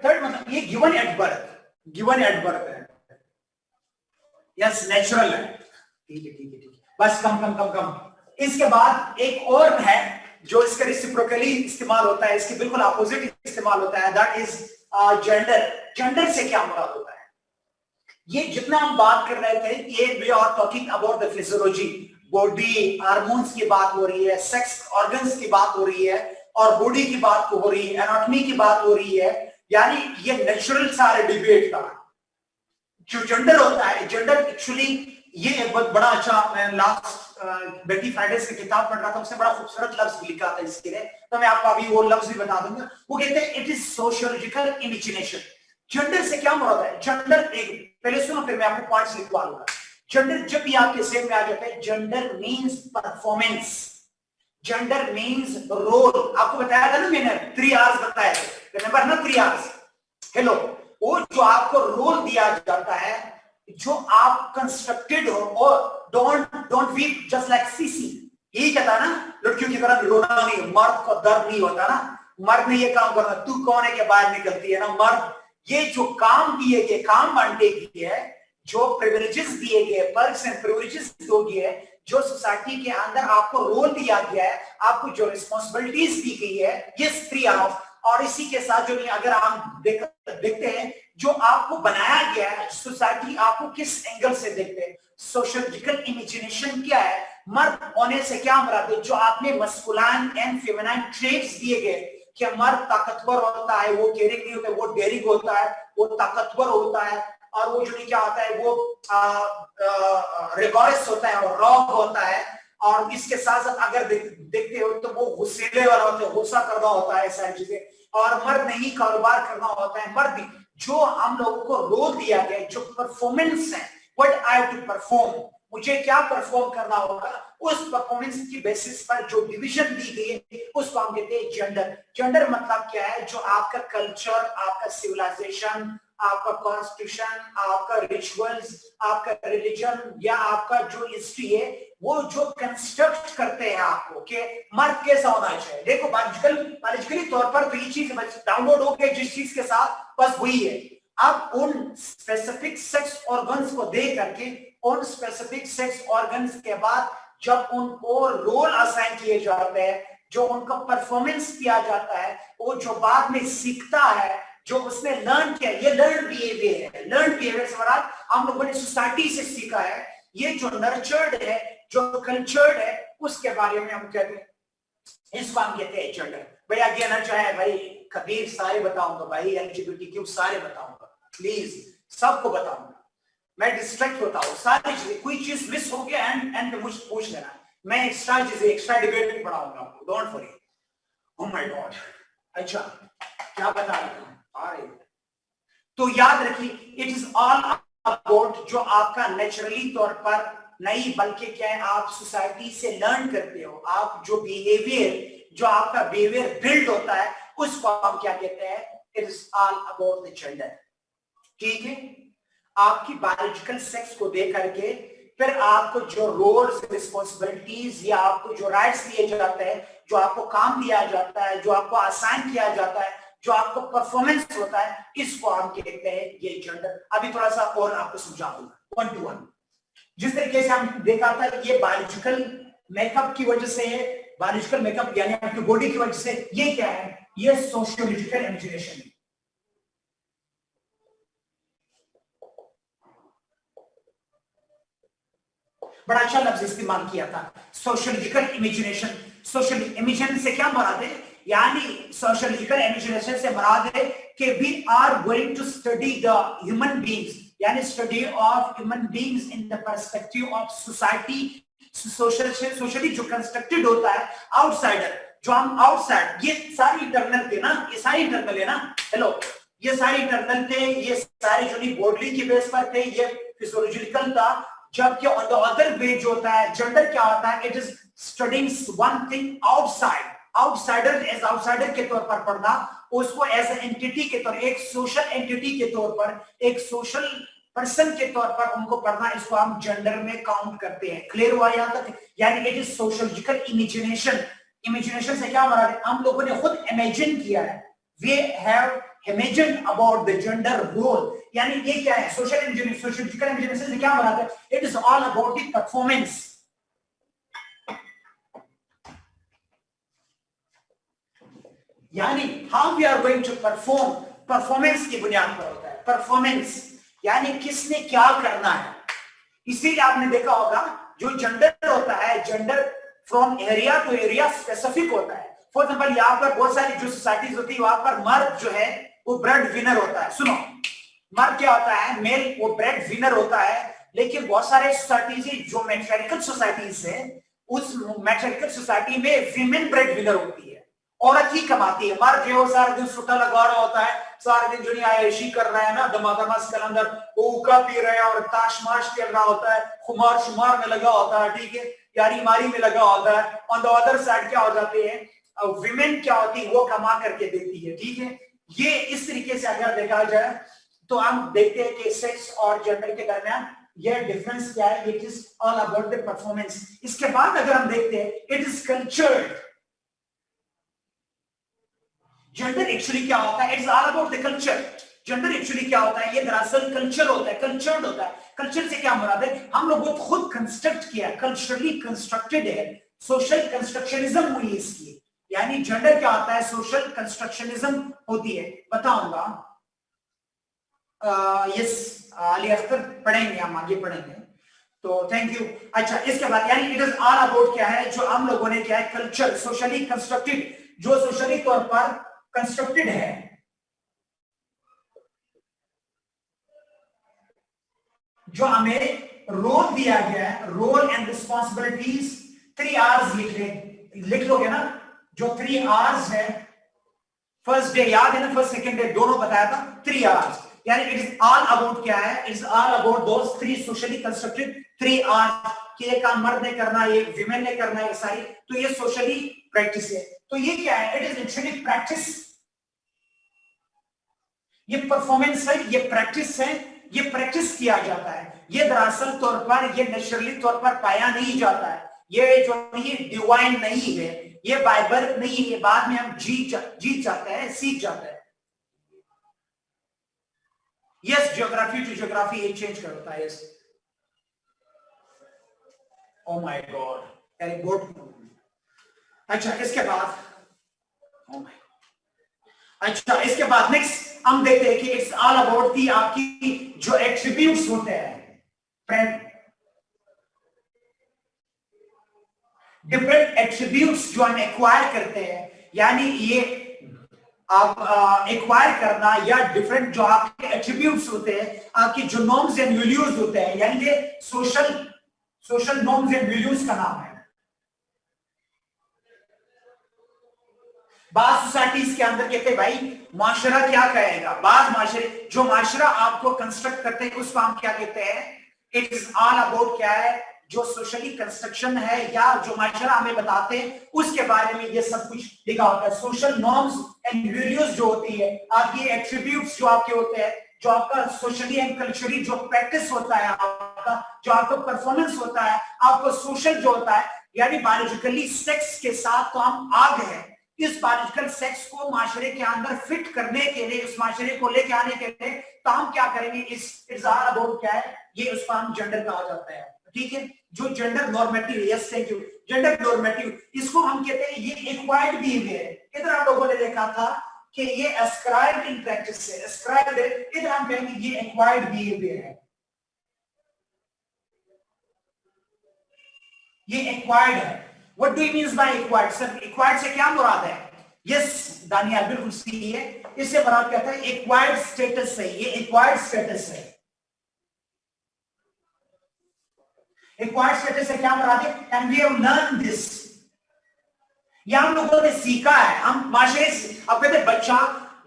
थर्ड मतलब ये गिवन एट बर्थ है, यस नेचुरल है, ठीक है ठीक है ठीक है, बस कम कम कम कम। इसके बाद एक और है जो इसका रेसिप्रोकली इस्तेमाल होता है, इसके बिल्कुल अपोजिट इस्तेमाल होता है, दैट इज जेंडर। जेंडर से क्या मुराद होता है? ये जितना हम बात कर रहे थे, ये we are talking about the physiology, body hormones की बात हो रही है, सेक्स ऑर्गन्स की बात हो रही है, और बॉडी की बात हो रही है, एनाटॉमी की बात हो रही है, यानी ये नेचुरल सारे डिबेट का जो जेंडर होता है। जेंडर एक्चुअली ये एक बहुत बड़ा अच्छा, मैं लास्ट बेटी फ्राइडेज की किताब पढ़ रहा था, उसने बड़ा खूबसूरत लफ्ज लिखा था इसके लिए, तो मैं आपको अभी वो लफ्ज भी बता दूंगा। वो कहते हैं it is sociological imagination. Gender से क्या मुराद है? जेंडर एक, पहले सुनो फिर मैं आपको पॉइंट्स लिखवा दूंगा। जेंडर जब भी आपके सेम में आ जाता है, gender means performance, gender means role. आपको बताया था ना मैंने, 3 आवर्स बताया था, रिमेंबर ना 3 आवर्स। हेलो, वो जो आपको रोल दिया जाता है, जो आप कंस्ट्रक्टेड हो, और don't weep just like CC, यही कहता ना, लड़कियों की तरह रोना नहीं, मर्द को दर्द नहीं होता ना, मर्द ने ये काम करना, तू कौन है के बाहर निकलती है ना मर्द। ये जो काम दिए गए, काम बांटे गए है, जो प्रिविलेजेस दिए गए, पर्क्स एंड प्रिविलेजेस दो गए, जो सोसाइटी के अंदर आपको रोल दिया गया है, आपको जो रिस्पॉन्सिबिलिटीज दी गई है, ये स्त्री ऑफ, और इसी के साथ जो अगर हम देखते हैं जो आपको बनाया गया है, सोसाइटी आपको किस एंगल से देखते हैं, सोशियोलॉजिकल इमेजिनेशन क्या है, मर्द होने से क्या मुराद है, जो आपने मस्कुलाइन एंड फेमिनाइन ट्रेट्स दिए गए कि मर्द ताकतवर होता है, वो केयरिंग नहीं होता है, वो डेयरिंग होता है, वो ताकतवर होता है, और वो जो क्या होता है, वो रिगोरस होता है और रॉक होता है, और इसके साथ साथ अगर देखते हो तो वो गुस्सेले वाला होता है, गुस्सा करना होता है, सारी चीजें, और मर्द नहीं कारोबार करना होता है। मर्द जो हम लोगों को रोल दिया गया, जो परफॉर्मेंस है, what I have to perform, मुझे क्या परफॉर्म करना होगा, उस परफॉर्मेंस की बेसिस पर जो डिवीजन दी गई है, उसको हम कहते हैं जेंडर। जेंडर मतलब क्या है, जो आपका कल्चर, आपका सिविलाइजेशन, आपका कॉन्स्टिट्यूशन, आपका रिचुअल्स, आपका रिलीजन, या आपका जो हिस्ट्री है, वो जो कंस्ट्रक्ट करते हैं आपको कि मर्द कैसा होना चाहिए। देखो बायोलॉजिकली तौर पर तो ये चीज डाउनलोड हो गई जिस चीज के साथ, बस वही है। अब उन स्पेसिफिक सेक्स ऑर्गन्स को दे करके, उन स्पेसिफिक सेक्स ऑर्गन्स के बाद जब उनको रोल असाइन किए जाते हैं, जो उनका परफॉर्मेंस किया जाता है, वो जो बाद में सीखता है, जो उसने लर्न किया, ये लर्न बिहेवियर है। लर्न बिहेवियर से मतलब हम लोगों ने सोसाइटी से सीखा है, ये जो नर्चर्ड है, जो कल्चर्ड है, उसके बारे में हम कहते हैं, इसको हम कहते हैं जेंडर। भाई आगे ना चाहे भाई कबीर सारे बताऊंगा, भाई एलजीबीटीक्यू सारे बताऊंगा, प्लीज सबको बताऊंगा, मैं डिस्ट्रैक्ट होता हूँ, सारी चीजें, कोई चीज मिस हो गया एंड पे मुझे पूछ लेना, मैं एक्स्ट्रा चीजें, एक्स्ट्रा डिबेट भी पढ़ाऊंगा आपको, don't worry. Oh my god, अच्छा क्या बता रहा हूँ, तो याद रखिए, इट इज ऑल अबाउट जो आपका नेचुरली तौर पर नहीं, बल्कि क्या है, आप सोसाइटी से लर्न करते हो, आप जो बिहेवियर, जो आपका बिहेवियर बिल्ड होता है, उसको हम क्या कहते हैं, it is all about the gender. ठीक है, आपकी बायोलॉजिकल सेक्स को देख करके फिर आपको जो रोल्स, रिस्पॉन्सिबिलिटीज, या आपको जो राइट्स दिए जाते हैं, जो आपको काम दिया जाता है, जो आपको असाइन किया जाता है, जो आपको परफॉर्मेंस होता है, इसको हम कहते हैं ये जेंडर। अभी थोड़ा सा और आपको समझा दूंगा 1 to 1। जिस तरीके से हम देखा था, ये बायोलॉजिकल मेकअप की वजह से है, बायोलॉजिकल मेकअप यानी आपकी बॉडी की वजह से, ये क्या है, ये सोशियोलॉजिकल इमेजिनेशन है। बड़ा अच्छा लफ्ज इस्तेमाल किया था, सोशियोलॉजिकल इमेजिनेशन। सोशल इमेजिनेशन से क्या मुराद है, यानी सोशियोलॉजिकल इमेजिनेशन से मुराद है कि we are going to study the human beings, यानी study of human beings in the perspective of society, socially जो कंस्ट्रक्टेड होता है, आउटसाइडर, जो हम आउटसाइड, ये सारी इंटरनल थे ना, ये सारी इंटरनल है ना, हेलो, ये सारे इंटरनल थे, ये सारे जो बॉडी की बेस पर थे, ये फिजियोलॉजिकल था। जबकि ऑन द अदर वे जो होता है, जेंडर क्या होता है, it is studying one thing outside, outsider as outsider के तौर पर पढ़ना, उसको एज ए एंटिटी के तौर, एक सोशल एंटिटी के तौर पर, एक सोशल पर्सन के तौर पर उनको पढ़ना, इसको हम जेंडर में काउंट करते हैं। क्लियर हुआ यहां तक? यानी it is sociological imagination, imagination से क्या मराद है? हम लोगों ने खुद इमेजिन किया है, we have imagine about the gender role. यानी ये क्या है? सोशल इंजीनियरिंग, सोशियोलॉजिकल इंजीनियरिंग से क्या मराद है? It is all about the performance. यानी how we are going to perform, performance की बुनियाद पर होता है परफॉर्मेंस, यानी किसने क्या करना है। इसीलिए आपने देखा होगा जो जेंडर होता है, gender from area to area specific होता है। फॉर एग्जाम्पल यहाँ पर बहुत सारी जो सोसाइटीज होती है वहां पर मर्द जो है वो ब्रेड विनर होता है। सुनो, मर्द क्या होता है? मेल, वो ब्रेड विनर होता है। लेकिन बहुत सारे सोसाइटीज जो मैट्रियार्कल सोसाइटीज है, उस मैट्रियार्कल सोसाइटी में विमेन ब्रेड विनर होती है, औरत ही कमाती है। मर्द जो सारा दिन सुट्टा लगा रहा होता है, सारा दिन जो आयशी कर रहा है ना, दमादमास के अंदर वो उका पी रहे हैं और ताशमाश खेल रहा होता है, खुमार शुमार में लगा होता है, ठीक है, यारी मारी में लगा होता है। ऑन द अदर साइड क्या हो जाते हैं, विमेन क्या होती है, वो कमा करके देती है, ठीक है। ये इस तरीके से अगर देखा जाए तो हम देखते हैं कि सेक्स और जेंडर के दरमियान ये डिफरेंस क्या है। It is all about the performance. इसके बाद अगर हम देखते हैं, it is cultured. Gender actually क्या होता है? It's all about the culture. Gender actually क्या होता है? ये दरअसल कल्चर होता है, कल्चर्ड होता है। कल्चर से क्या मुराद है? हम लोगों को खुद कंस्ट्रक्ट किया, कल्चरली कंस्ट्रक्टेड है, सोशल कंस्ट्रक्शनिज्म हुई इसकी। यानी जेंडर क्या होता है? सोशल कंस्ट्रक्शनिज्म होती है। बताऊंगा, यस अली अख्तर पढ़ेंगे, हम आगे पढ़ेंगे, तो थैंक यू। अच्छा, इसके बाद यानी इट इज ऑल अबाउट क्या है, जो हम लोगों ने क्या है, कल्चर, सोशली कंस्ट्रक्टेड, जो सोशली तौर पर कंस्ट्रक्टेड है। जो हमें रोल दिया गया है, रोल एंड रिस्पॉन्सिबिलिटीज, 3 आवर्स लिख लोगे ना, जो 3 आवर्स है। फर्स्ट डे याद है ना, फर्स्ट सेकेंड डे दोनों बताया था, 3 आवर्स। यानी इट इज ऑल अबाउट क्या है? It is all about those 3 socially constructed 3 hours कि ये काम मर्द ने करना है, ये विमेन ने करना है, सारी। तो ये सोशली प्रैक्टिस है। तो ये क्या है? It is actually practice. ये परफॉर्मेंस है, ये प्रैक्टिस है, ये प्रैक्टिस किया जाता है। ये दरअसल तौर पर, ये नेचुरली तौर पर पाया नहीं जाता है। ये जो ये डिवाइन नहीं है, ये बाइबल नहीं है, बाद में हम जीत जाते हैं, सीख जाते हैं। यस, ज्योग्राफी टू ज्योग्राफी ये चेंज करता है। Yes, oh my God, very good. अच्छा, इसके बाद, ओ माय, अच्छा, इसके बाद नेक्स्ट हम देखते हैं कि इट्स ऑल अबाउट दी आपकी जो एट्रीब्यूट्स होते हैं, डिफरेंट एट्रीब्यूट्स जो हम एक्वायर करते हैं। यानी ये आप एक्वायर करना, या डिफरेंट जो आपके एट्रीब्यूट्स होते हैं, आपकी जो नॉर्म्स एंड वैल्यूज होते हैं, यानी ये सोशल नॉर्म्स एंड वैल्यूज का नाम है। बाज सोसाइटीज के अंदर कहते हैं भाई माशरा क्या कहेगा, बाज माशरे जो माशरा आपको कंस्ट्रक्ट करते हैं उसको हम क्या कहते हैं? इट इज ऑल अबाउट क्या है, जो सोशली कंस्ट्रक्शन है या जो माशरा हमें बताते हैं उसके बारे में ये सब कुछ लिखा होता है। सोशल नॉर्म्स एंड वैल्यूज जो होती है, आपके एट्रीब्यूट्स जो आपके होते हैं, जो आपका सोशली एंड कल्चरली जो प्रैक्टिस होता है, आपका जो आपका परफॉर्मेंस होता है, आपको सोशल जो होता है, यानी बायोलॉजिकली सेक्स के साथ तो हम आग है। इस बायोलॉजिकल सेक्स को माशरे के अंदर फिट करने के लिए, इस माशरे को लेके आने के लिए, तो हम क्या करेंगे? इस ऑल अबाउट क्या है, ये उसको हम जेंडर कहा जाता है, ठीक है। जो gender normative, yes thank you, gender normative, इसको हम कहते हैं ये एक्वायर्ड बिहेवियर है। इधर आप लोगों ने देखा था कि ये एस्क्राइब्ड इन प्रैक्टिस से, एस्क्राइब्ड है, इधर हम कहेंगे ये एक्वायर्ड बिहेवियर है, ये एक्वायर्ड है। What do you mean by acquired? Sir acquired से क्या मुराद है? Yes, दानियाल बिल्कुल सही है। इससे मुराद कहता है acquired status है, ये acquired status है। acquired status से क्या मुराद है? And we have learned this, ये हम लोगों ने सीखा है। हम माशरे से, अब कहते हैं बच्चा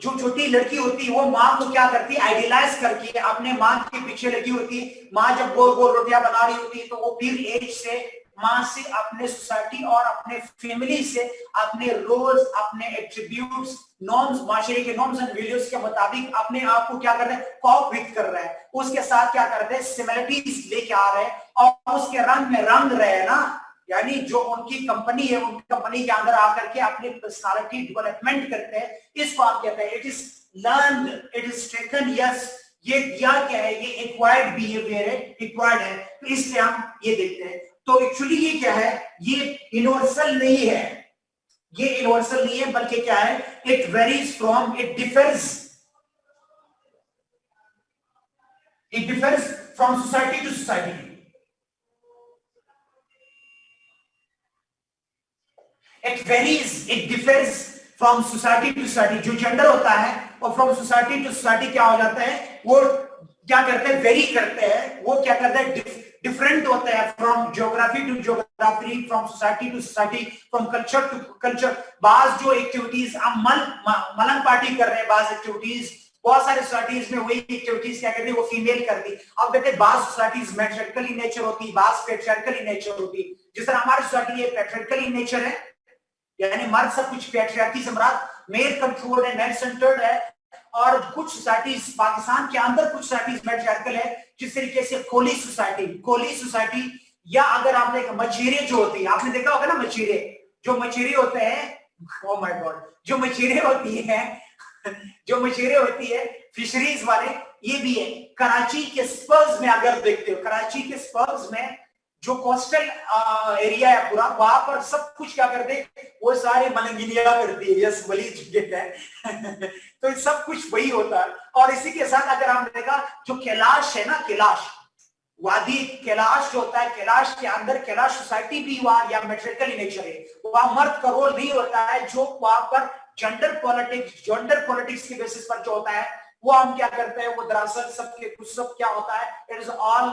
जो छोटी लड़की होती है वो माँ को क्या करती है? आइडियलाइज करके अपने माँ के पीछे लगी होती है। माँ जब गोल गोल रोटियां बना रही होती है तो वो फिर एज से माँ से, अपने सोसाइटी और अपने फैमिली से अपने रोल्स, अपने एट्रीब्यूट्स, नॉर्म्स, माशरे के नॉर्म्स एंड वैल्यूज के मुताबिक अपने आप को क्या कर रहे हैं? कॉप विद कर रहे हैं, उसके साथ क्या कर रहे हैं? सिमिलरिटीज लेके आ रहे हैं और उसके रंग में रंग रहे हैं ना। यानी जो उनकी कंपनी है, उनकी कंपनी के अंदर आकर के अपनी पर्सनालिटी डेवलपमेंट करते हैं, इसको आप कहते हैं it is learn, it is taken. Yes, ये दिया क्या है, ये एक्वायर्ड बिहेवियर है, एक्वायर्ड है, तो इसलिए हम ये देखते हैं। तो एक्चुअली ये क्या है, ये यूनिवर्सल नहीं है, ये यूनिवर्सल नहीं है, बल्कि क्या है, it varies from, it differs from society to society. It varies, it differs from society to society। जो जेंडर होता है और फ्रॉम सोसाइटी टू सोसाइटी क्या हो जाता है, वो क्या करते हैं, वेरी करते हैं, वो क्या करते हैं, डिफरेंट होते हैं from geography to geography, from society to society, from culture to culture. बाज जो एक्टिविटीज हम मलंग पार्टी कर रहे हैं, बाज एक्टिविटीज बहुत सारे सोसाइटीज में वही एक्टिविटीज क्या करती है, वो फीमेल करती। अब देखते हैं बाज सोसाइटीज मैट्रियार्कल इन नेचर होती, बाज पैट्रियार्कल इन नेचर होती। जिस तरह हमारी सोसाइटी ये पैट्रियार्कल इन नेचर है, यानी मर्द सब कुछ पैट्रियार्की से मराद, मेल कंट्रोल्ड है, मेल सेंटर्ड है। और कुछ सोसाइटीज पाकिस्तान के अंदर कुछ सोसाइटीज मैट्रियार्कल है, जिस तरीके से कोली सोसाइटी, या अगर आपने मचेरे जो होती है, आपने देखा होगा ना मचेरे, जो मचेरे होते हैं, ओह माय गॉड, जो मचेरे होती है फिशरीज वाले, ये भी है। कराची के स्पर्स में अगर देखते हो, कराची के स्पर्स में जो कोस्टल एरिया है पूरा, वहां पर सब कुछ क्या करते हैं, वो सारे मलंगिनिया करती है। यस, वली है तो सब कुछ वही होता है। और इसी के साथ अगर हम देखा, जो कैलाश है ना, कैलाश वादी, कैलाश जो होता है, कैलाश के अंदर कैलाश सोसाइटी भी वहां या मैट्रियार्कल नेचर है, वहां मर्द का रोल नहीं होता है। जो वहां पर जेंडर पॉलिटिक्स के बेसिस पर जो होता है, वो हम क्या करते हैं, वो दरअसल सब क्या होता है, it is all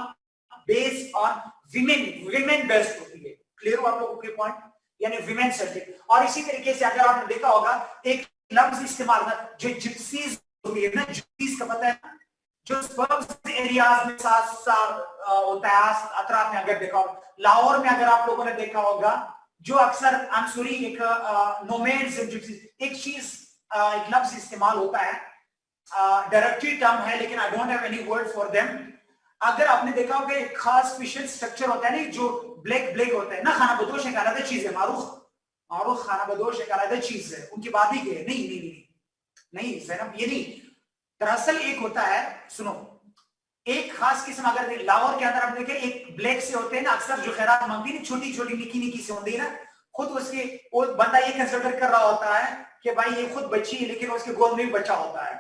based on women based होती है। क्लियर हो आप लोगों के पॉइंट, यानी विमेन सेंट्रिक। और इसी तरीके से अगर आपने देखा होगा एक लफ्ज इस्तेमाल ना, जो जिप्सीज होती है ना, जिप्सीज का पता है, जो स्पर्म्स एरियाज में साथ होता है अतराफ में, अगर देखा होगा लाहौर में, अगर आप लोगों ने देखा होगा, जो अक्सर एक नोमैड्स, एक चीज एक लफ्ज इस्तेमाल होता है, डायरेक्टरी टर्म है, लेकिन I don't have any word for them. अगर आपने देखा होगा एक खास स्पेशल स्ट्रक्चर होता है ना, जो ब्लैक होता है ना, खाना बदोश एक अलग चीज है, मारूफ खाना बदोश एक अलग चीज है, उनकी बात ही है। नहीं ज़ैनब, ये नहीं। दरअसल एक होता है, सुनो, एक खास किस्म, अगर लाहौर के अंदर आप देखें, एक ब्लैक से होते हैं ना अक्सर, जो खैरात मांगती है, छोटी छोटी निकी से होती है ना, खुद उसके वो बंदा ये कंसिडर कर रहा होता है कि भाई ये खुद बच्ची है, लेकिन उसके गोद में भी बच्चा होता है।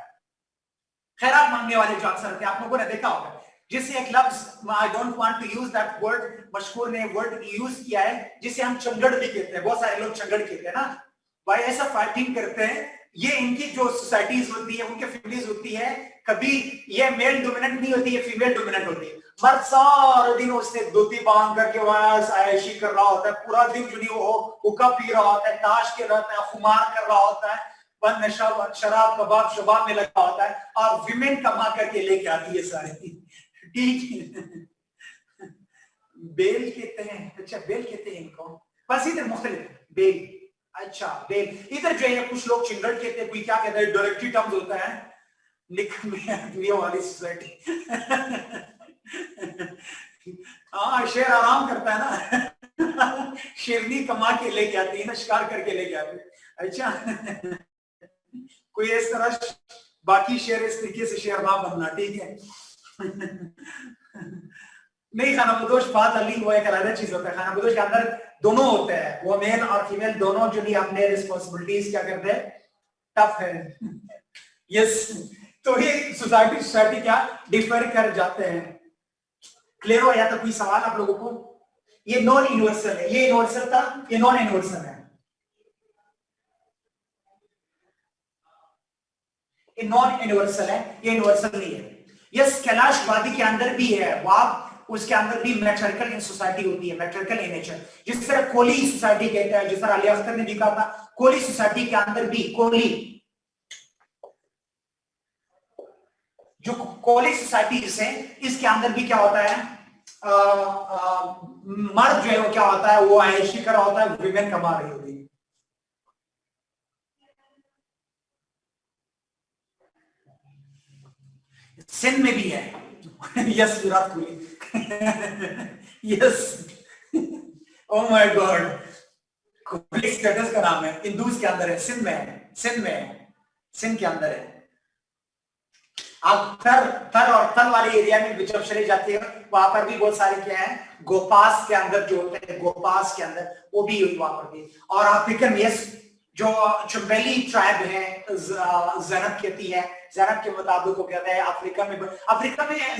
खैरात मांगने वाले जो अक्सर होते हैं, आप लोगों ने देखा होगा, जिससे एक लफ्ज, I don't want to use that word, मशहूर ने वर्ड यूज किया है, जिसे हम चंगड़ भी कहते हैं। बहुत सारे लोग चंगड़ कहते हैं ना, भाई ऐसा फाइटिंग करते हैं। ये इनकी जो सोसाइटीज होती है, उनके फैमिलीज होती है, कभी ये मेल डोमिनेंट नहीं होती है, फीमेल डोमिनेंट होती है। मर्द सारा दिन उसने धोती बांध करके वहां आयशी कर रहा होता है, पूरा दिन जो नहीं वो हुक्का पी रहा होता है, ताश खेल रहा होता है, खुमार कर रहा होता है, बंद नशा शराब कबाब शबाब में लगा होता है, और विमेन कमा करके लेके आती है सारी। ठीक, बेल कहते हैं, अच्छा बेल कहते हैं इनको, बस इधर मुख्तलिफ बेल। अच्छा बेल, इधर जो है कुछ लोग चिंगड़ कहते हैं, कोई क्या कहते हैं, डायरेक्टरी टर्म्स होता है, निकलिए वाली सोसाइटी। हाँ, शेर आराम करता है ना, शेरनी कमा के लेके आती है ना, शिकार करके लेके आती है। अच्छा, कोई इस तरह बाकी शेर इस तरीके से शेर ना बनना, ठीक है। नहीं, खाना बदोश बात अली वो एक अलग चीज होता है। खाना बदोश के अंदर दोनों होते हैं, वो मेल और फीमेल दोनों जो भी अपने रिस्पॉन्सिबिलिटीज क्या करते हैं, टफ है। यस, तो ये सोसाइटी क्या डिफर कर जाते हैं। क्लियर हो या तो कोई सवाल आप लोगों को? ये नॉन यूनिवर्सल है, ये यूनिवर्सल था, ये नॉन यूनिवर्सल है। ये नॉन यूनिवर्सल है, ये यूनिवर्सल नहीं है। यस, कैलाश वादी के अंदर भी है, वाब उसके अंदर भी मैट्रियार्कल इन सोसाइटी होती है, मैट्रियार्कल इन नेचर। जिस तरह कोली सोसाइटी कहता है, जिस तरह अली अख्तर ने भी कहा था, कोली सोसाइटी के अंदर भी कोली, जो कोली सोसाइटीज है, इसके अंदर भी क्या होता है, मर्द जो है वो क्या होता है, वो आयशी कर रहा होता है, विमेन कमा रही होती है। सिंध में भी है। Yes Virat Kohli. Yes, oh my God, status का नाम है, इंदूज के अंदर है, सिंध में है, सिंध के अंदर है। आप थर और थल वाले एरिया में जब चले जाते हैं वहां पर भी बहुत सारे क्या है, गोपास के अंदर जो होते हैं, गोपास के अंदर वो भी वहां पर भी। और अफ्रीकन यस जो चुम्बेली ट्राइब है, ज़ैनब कहती है, ज़ैनब के मुताबिक वो कहता है अफ्रीका में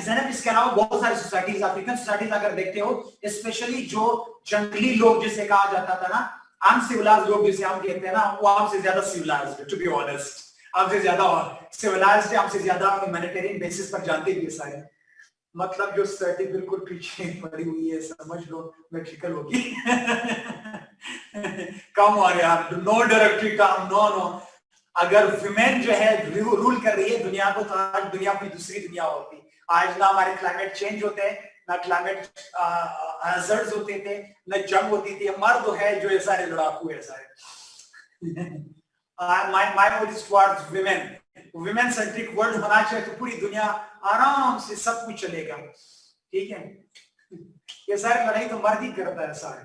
ज़ैनब, इसके अलावा बहुत सारी सोसाइटीज, अफ्रीकन सोसाइटीज अगर देखते हो, स्पेशली जो जंगली लोग जिसे कहा जाता था ना, अनसिविलाइज्ड लोग जिसे हम कहते हैं ना, वो हमसे ज्यादा सिविलाइज्ड, टू बी ऑनेस्ट, हमसे ज्यादा सिविलाइज्ड, हमसे ज्यादा ह्यूमैनिटेरियन बेसिस पर जानते हैं सारे। मतलब जो सोसाइटी बिल्कुल पीछे पड़ी हुई है, समझ लो मैक्सिकल होगी। कम और यार, नो डायरेक्टरी कम, नो। अगर विमेन जो है रूल कर रही है दुनिया को, तो आज दुनिया की दूसरी दुनिया होती। आज ना हमारे क्लाइमेट चेंज होते हैं, ना क्लाइमेट हैजर्ड्स होते थे, ना जंग होती थी। मर्द है जो ये सारे लड़ाकू है सारे। my vote is towards women, women centric world होना चाहिए, तो पूरी दुनिया आराम से सब कुछ चलेगा, ठीक है। ये सारी लड़ाई तो मर्द ही करता है सारे।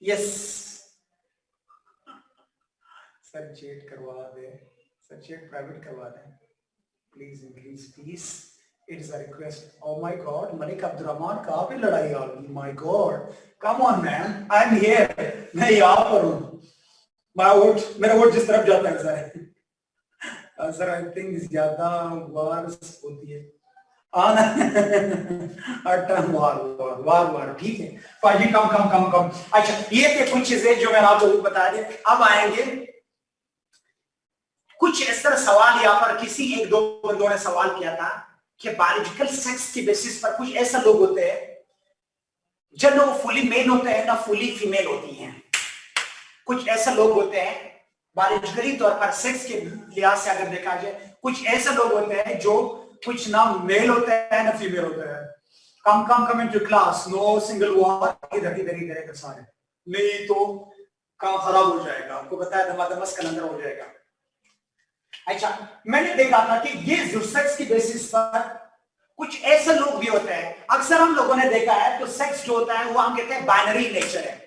यस सर, चैट करवा दे सर, चैट प्राइवेट करवा दे please, increase please, it is a request. Oh my god, Malik Abdurrahman कहाँ पे लड़ाई आ गई, my god, come on man, I am here, मैं यहाँ पर हूँ। मेरा वोट जिस तरफ जाता है सर, आई थिंक ज्यादा वार्स होती है, वार, ठीक है पाजी, कम। अच्छा, ये थे कुछ चीजें जो मैंने आपको बता दी। अब आएंगे कुछ इस तरह सवाल, यहाँ पर किसी एक दो बंदों ने सवाल किया था कि बायोलॉजिकल सेक्स की बेसिस पर कुछ ऐसे लोग होते हैं जब लोग फुली मेल होते हैं ना फुली फीमेल होती हैं। कुछ ऐसे लोग होते हैं बायोलॉजिकली तौर पर सेक्स के लिहाज से अगर देखा जाए, कुछ ऐसे लोग होते हैं जो कुछ ना मेल होते हैं ना फीमेल होते हैं। Come into class, no single word, इधर सारे, नहीं तो काम खराब हो जाएगा, आपको बताया धमाधमस का अंदर हो जाएगा। अच्छा, मैंने देखा था कि ये जो सेक्स की बेसिस पर कुछ ऐसे लोग भी होते हैं, अक्सर हम लोगों ने देखा है, तो सेक्स जो होता है वो हम कहते हैं बाइनरी नेचर है।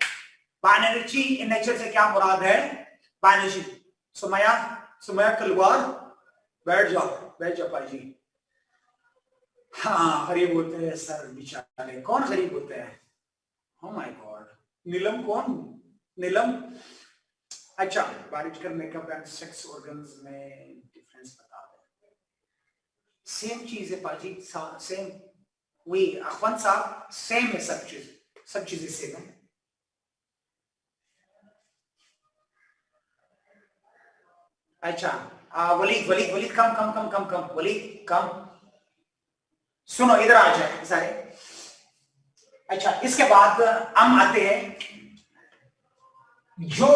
बाइनरी नेचर से क्या मुराद है, बाइनरी। सुमैया तलवार, बैठ जाओ भाई। हाँ, गरीब होते हैं सर बेचारे, कौन गरीब होते हैं, ओह माय गॉड। नीलम कौन, नीलम, अच्छा, biological makeup and sex organs में डिफरेंस बता दे। सेम चीज है पाजी, सेम, वही अखवन साहब, सेम है, सब चीजें सेम है। अच्छा, वलीद कम, वलीद कम, सुनो इधर आ जाए सारे। अच्छा, इसके बाद हम आते हैं जो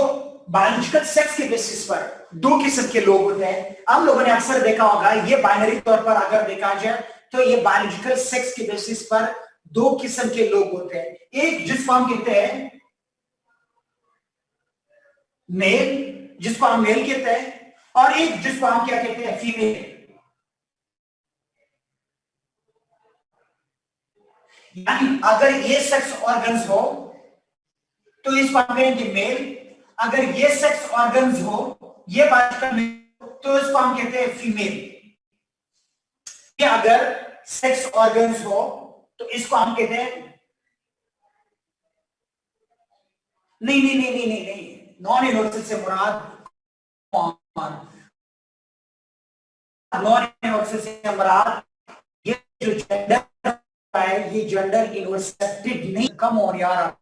बायोलॉजिकल सेक्स के बेसिस पर दो किस्म के लोग होते हैं। हम लोगों ने अक्सर देखा होगा, ये बाइनरी तौर पर अगर देखा जाए तो ये बायोलॉजिकल सेक्स के बेसिस पर दो किस्म के लोग होते हैं। एक जिसको हम कहते हैं मेल, जिसको हम मेल कहते हैं, और एक जिसको हम क्या कहते हैं, फीमेल। यानी अगर ये सेक्स ऑर्गन्स हो तो इसको हम कहेंगे मेल, अगर ये सेक्स ऑर्गन्स हो, ये बात तो इसको हम कहते हैं फीमेल। ये अगर सेक्स ऑर्गन्स हो तो इसको हम कहते हैं, नहीं, नॉन यूनिवर्सल से मुराद, नॉन यूनिवर्सल से मुराद ये जो जेंडर है, ये जेंडर यूनिवर्सल नहीं, कम और यार,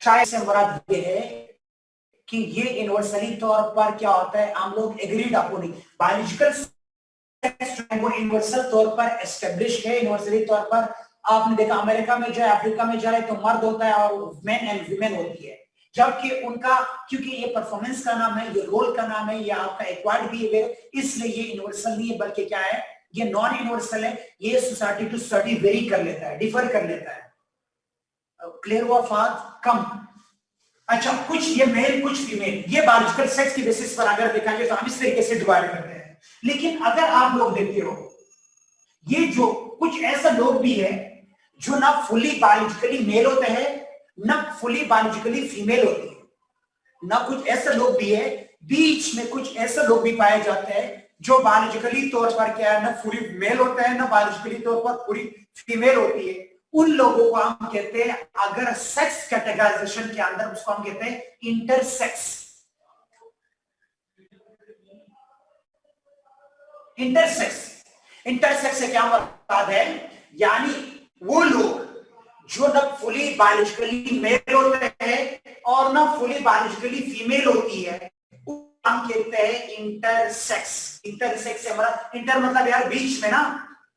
शायद से मुराद ये है कि ये यूनिवर्सली तौर पर क्या होता है, हम लोग एग्रीड अपॉन बायोलॉजिकल सेक्स वो यूनिवर्सल तौर पर एस्टेब्लिश है। यूनिवर्सली तौर पर आपने देखा अमेरिका में जाए, अफ्रीका में जाए तो मर्द होता है और मेन एंड वीमेन होती है, जबकि उनका, क्योंकि ये परफॉर्मेंस का नाम है, ये रोल का नाम है, ये आपका एक्वायर्ड बिहेवियर, इसलिए ये यूनिवर्सल नहीं है, बल्कि क्या है, ये नॉन यूनिवर्सल है। ये सोसाइटी टू सोसाइटी वेरी कर लेता है, डिफर कर लेता है। क्लियर हुआ बात, कम। अच्छा, कुछ ये मेल कुछ फीमेल, ये बायोलॉजिकल सेक्स की बेसिस पर अगर देखा जाए तो हम इस तरीके से डिवाइड करते हैं। लेकिन अगर आप लोग देखते हो, ये जो कुछ ऐसे लोग भी है जो ना फुली बायोलॉजिकली मेल होते हैं ना फुली बायोलॉजिकली फीमेल होती है। ना कुछ ऐसे लोग भी है, बीच में कुछ ऐसे लोग भी पाए जाते हैं जो बायोलॉजिकली तौर पर क्या है ना पूरी मेल होता है ना बायोलॉजिकली तौर पर पूरी फीमेल होती है। उन लोगों को हम कहते हैं, अगर सेक्स कैटेगराइजेशन के अंदर उसको हम कहते हैं इंटरसेक्स। इंटरसेक्स इंटरसेक्स से क्या मतलब है, यानी वो लोग जो ना फुली बायोलॉजिकली मेल होते हैं और ना फुली बायोलॉजिकली फीमेल होती है, हम कहते हैं इंटरसेक्स। इंटरसेक्स से मतलब इंटर मतलब यार बीच में ना,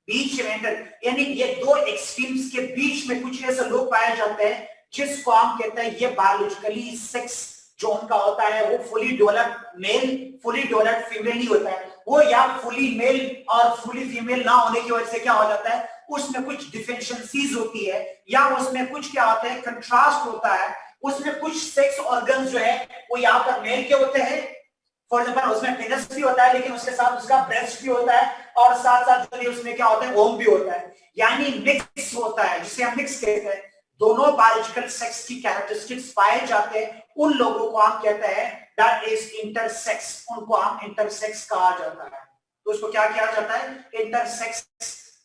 बीच में इंटर यानी ये दो एक्सट्रीम्स के बीच में कुछ ऐसे लोग पाए जाते हैं जिसको हम कहते हैं ये बायोलॉजिकली सेक्स जो उनका होता है वो fully developed male fully developed female नहीं होता है, वो या फुली मेल और फुली फीमेल ना होने की वजह से क्या हो जाता है, उसमें कुछ डिफिशिएंसीज होती है या उसमें कुछ क्या होता है कंट्रास्ट होता है, उसमें कुछ सेक्स ऑर्गन जो है वो यहाँ पर मेल के होते हैं। फॉर एग्जाम्पल उसमें पेनिस भी होता है लेकिन उसके साथ उसका ब्रेस्ट भी होता है और साथ साथ उसमें क्या होता है ओम भी होता है, यानी मिक्स होता है जिसे हम मिक्स कहते हैं। दोनों बायोलॉजिकल सेक्स की कैरेक्टरिस्टिक्स पाए जाते हैं, उन लोगों को हम कहते हैं दैट इज इंटरसेक्स, उनको हम इंटरसेक्स कहा जाता है। तो उसको क्या किया जाता है, इंटरसेक्स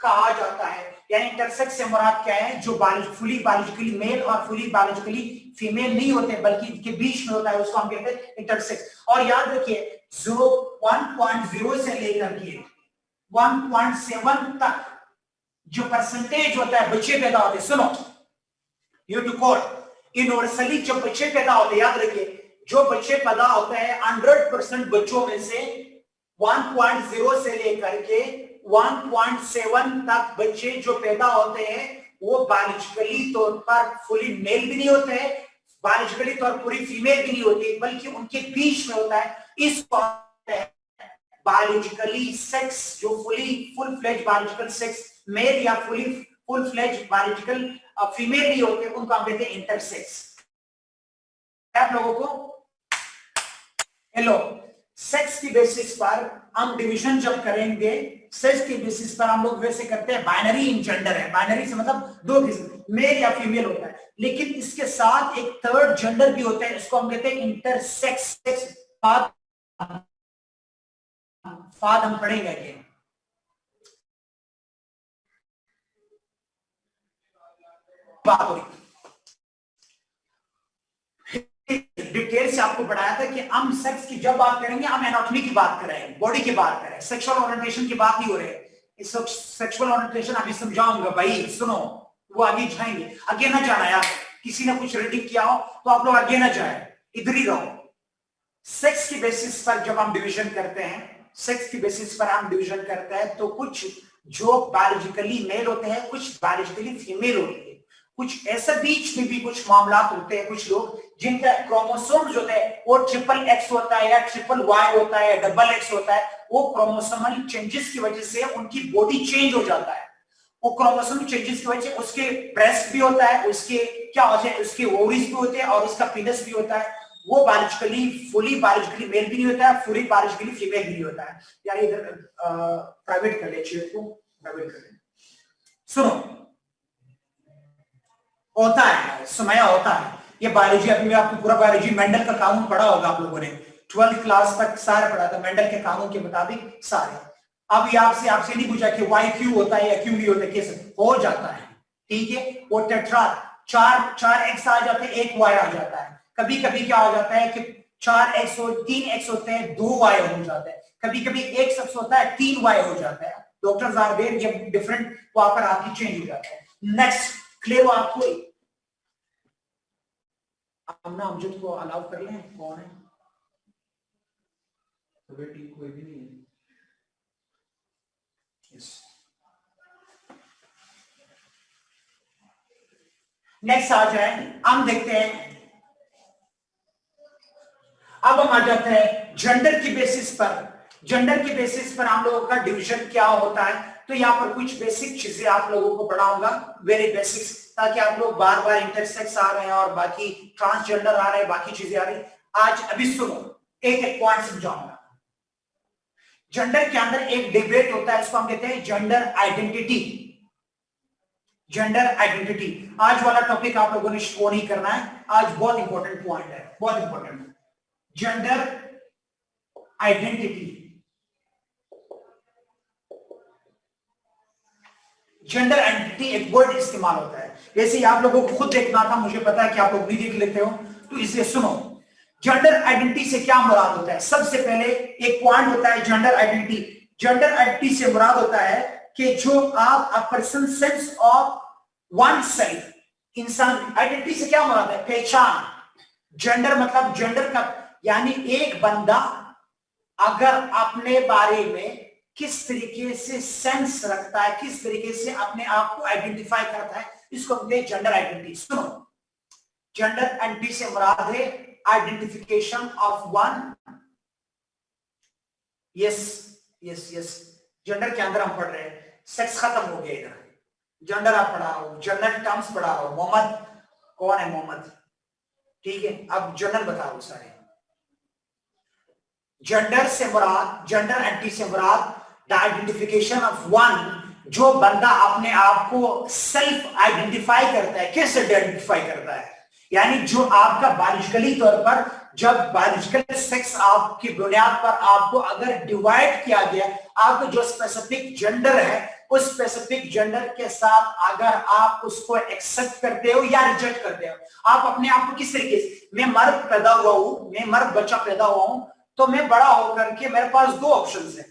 कहा जाता है। यानी इंटरसेक्स से मुराद क्या है, जो फुली बायोलॉजिकली मेल और फुली बायोलॉजिकली फीमेल नहीं होते बल्कि इनके बीच में होता है, उसको हम कहते हैं इंटरसेक्स। और याद रखिए 1.0 से लेकर के 1.7 तक जो परसेंटेज होता है बच्चे पैदा होते, सुनो यू टू कोट यूनिवर्सली जब बच्चे पैदा होते, याद रखिए जो बच्चे पैदा होते हैं 100% बच्चों में से 1.0 से लेकर के 1.7 तक बच्चे जो पैदा होते हैं वो बायोलॉजिकली तौर पर फुली मेल भी नहीं होते हैं, बायोलॉजिकली तौर पर पूरी फीमेल भी नहीं होती, बल्कि उनके बीच में होता है। इस बायोलॉजिकली सेक्स जो full fledge biological sex male या फुल फ्लेज बायोलॉजिकल फीमेल नहीं होते, उनको हम कहते हैं इंटरसेक्स। आप लोगों को हेलो, सेक्स की बेसिस पर हम डिवीजन जब करेंगे, सेक्स की बेसिस पर हम लोग वैसे करते हैं बाइनरी इन जेंडर है, बाइनरी से मतलब दो किस्म मेल या फीमेल होता है, लेकिन इसके साथ एक थर्ड जेंडर भी होता है, इसको हम कहते हैं इंटरसेक्स। फाद हम पढ़ेंगे अगेन। बात हो रही डिटेल से आपको पढ़ाया था कि हम सेक्स की जब बात करेंगे हम एनाटॉमी की बात कर रहे हैं, बॉडी की बात कर रहे हैं, सेक्सुअल ओरिएंटेशन की बात नहीं हो रही है। सेक्सुअल ओरिएंटेशन अभी समझाऊंगा भाई, सुनो वो आगे जाएंगे, आगे ना जाना यार, किसी ने कुछ रीडिंग किया हो तो आप लोग आगे ना जाए, इधर ही रहो। सेक्स की बेसिस पर जब हम डिवीजन करते हैं, सेक्स की बेसिस पर हम डिवीजन करते हैं तो कुछ जो बायोलॉजिकली मेल होते हैं, कुछ बायोलॉजिकली फीमेल होते हैं, कुछ ऐसे बीच में भी कुछ मामला होते हैं, कुछ लोग जिनका क्रोमोसोम्स होते हैं वो ट्रिपल एक्स होता है या ट्रिपल वाई होता है, डबल एक्स होता है, वो क्रोमोसोमल चेंजेस की वजह से उनकी बॉडी चेंज हो जाता है। वो क्रोमोसोम चेंजेस की वजह से उसके ब्रेस्ट भी होता है, उसके क्या होता है, उसके ओवरीज भी होते हैं और उसका पीनस भी होता है। वो बायोलॉजिकली फुली बायोलॉजिकली मेल भी नहीं होता है, फुली बायोलॉजिकली फीमेल भी नहीं होता है। यार इधर प्राइवेट कर ले, चेयर को प्राइवेट कर ले। सुनो, होता है समय होता है, ये बायोलॉजी अभी मैं आपको पूरा बायोलॉजी मेंडल का कानून पढ़ा होगा आप लोगों ने, 12th क्लास तक सारे पढ़ा था मेंडल के कानून के मुताबिक सारे। अब आपसे नहीं पूछा कि वाई क्यू होता है या क्यू नहीं होता, कैसे हो जाता है, ठीक है। वो टेट्रा चार एक्स आ जाते हैं, एक वाई आ जाता है। कभी कभी क्या हो जाता है कि 4 एक्स और 3 एक्स होते हैं, 2 वाई हो जाता है। कभी कभी 1 एक्स होता है, 3 वाई हो जाता है। डॉक्टर्स आर देयर, ये डिफरेंट वहां पर आपकी चेंज हो जाता है। नेक्स्ट क्लियर हो आपको? हमना अमजद को अलाउ कर लें, कौन है? टीम कोई भी नहीं है। नेक्स्ट आ जाए, हम देखते हैं। अब हम आ जाते हैं जेंडर की बेसिस पर। जेंडर की बेसिस पर हम लोगों का डिवीजन क्या होता है, तो यहाँ पर कुछ बेसिक चीजें आप लोगों को पढ़ाऊंगा, वेरी बेसिक्स, ताकि आप लोग बार बार इंटरसेक्स आ रहे हैं और बाकी ट्रांसजेंडर आ रहे हैं, बाकी चीजें आ रही। आज अभी सुनो, एक एक पॉइंट समझाऊंगा। जेंडर के अंदर एक डिबेट होता है, इसको हम कहते हैं जेंडर आइडेंटिटी। Gender identity. आज वाला टॉपिक आप लोगों ने शो नहीं करना है, आज बहुत इंपॉर्टेंट पॉइंट है, बहुत important. Gender identity, gender identity एक वर्ड इस्तेमाल होता है, वैसे आप लोगों को खुद देखना था, मुझे पता है कि आप लोग भी देख लेते हो, तो इसलिए सुनो। जेंडर आइडेंटिटी से क्या मुराद होता है? सबसे पहले एक पॉइंट होता है जेंडर आइडेंटिटी। जेंडर आइडेंटिटी से मुराद होता है कि जो आप a person sense of one self, इंसान। आइडेंटिटी से क्या मुराद है? पहचान। जेंडर मतलब जेंडर का यानी एक बंदा अगर अपने बारे में किस तरीके से सेंस रखता है, किस तरीके से अपने आप को आइडेंटिफाई करता है, इसको कहते हैं जेंडर आइडेंटिटी। सुनो, जेंडर आइडेंटिटी से मुराद है identification of one. Yes yes yes, gender के अंदर हम पढ़ रहे हैं, सेक्स खत्म हो गया इधर, जेंडर आप पढ़ा रहा हूं, जनरल टर्म्स पढ़ा रहा हूं। मोहम्मद कौन है? मोहम्मद, ठीक है, अब जनरल बता रहा हूं सारे। जेंडर से मुराद, जेंडर आइडेंटिटी से मुराद द आइडेंटिफिकेशन ऑफ वन, जो बंदा अपने आप को सेल्फ आइडेंटिफाई करता है। कैसे आइडेंटिफाई करता है? यानी जो आपका बायोलॉजिकली तौर पर, जब बायोलॉजिकल सेक्स आपकी बुनियाद पर आपको अगर डिवाइड किया गया, आपका जो स्पेसिफिक जेंडर है, उस स्पेसिफिक जेंडर के साथ अगर आप उसको एक्सेप्ट करते हो या रिजेक्ट करते हो, आप अपने आप को किस तरीके से, मैं मर्द पैदा हुआ हूं, मैं मर्द बच्चा पैदा हुआ हूं, तो मैं बड़ा होकर के मेरे पास दो ऑप्शंस है,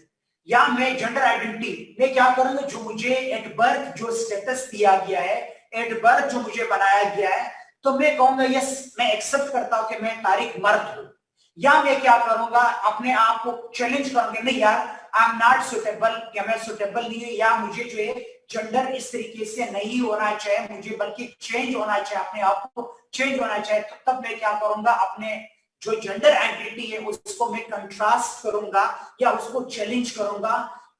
या मैं जेंडर आइडेंटिटी में क्या करूंगा, जो मुझे एट बर्थ जो स्टेटस दिया गया है, एट बर्थ जो मुझे बनाया गया है, तो मैं कहूंगा यस, मैं एक्सेप्ट करता हूं कि मैं तारीख मर्द हूं। या मैं क्या करूंगा, अपने आप को चैलेंज करूंगा, नहीं यार, आई एम नॉट सुटेबल, या मैं सुटेबल नहीं है, या मुझे जो है जेंडर इस तरीके से नहीं होना चाहिए, मुझे बल्कि चेंज होना चाहिए, अपने आप को चेंज होना चाहिए। तो तब मैं क्या करूंगा, अपने जो जेंडर आइडेंटिटी है उसको मैं कंट्रास्ट करूंगा या उसको चैलेंज करूंगा।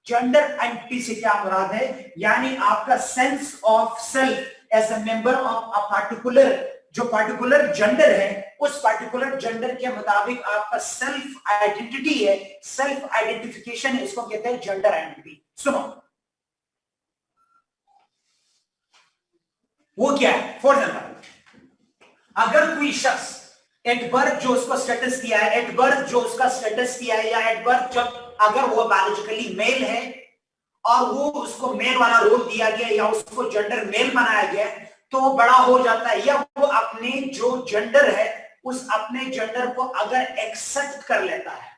जेंडर आइडेंटिटी से क्या मुराद है? यानी आपका sense of self as a member of a particular, जो पार्टिकुलर जेंडर है, उस पार्टिकुलर जेंडर के मुताबिक आपका सेल्फ आइडेंटिटी है, सेल्फ आइडेंटिफिकेशन है, इसको कहते हैं जेंडर आइडेंटिटी। सुनो, वो क्या है? फॉर एग्जाम्पल, अगर कोई शख्स एट बर्थ जो उसको स्टेटस दिया है, एट बर्थ जो उसका स्टेटस दिया है, या एट बर्थ जब अगर वो बायोलॉजिकली मेल है और वो उसको मेल वाला रोल दिया गया या उसको जेंडर मेल बनाया गया, तो वो बड़ा हो जाता है, या वो अपने जो जेंडर है उस अपने जेंडर को अगर एक्सेप्ट कर लेता है।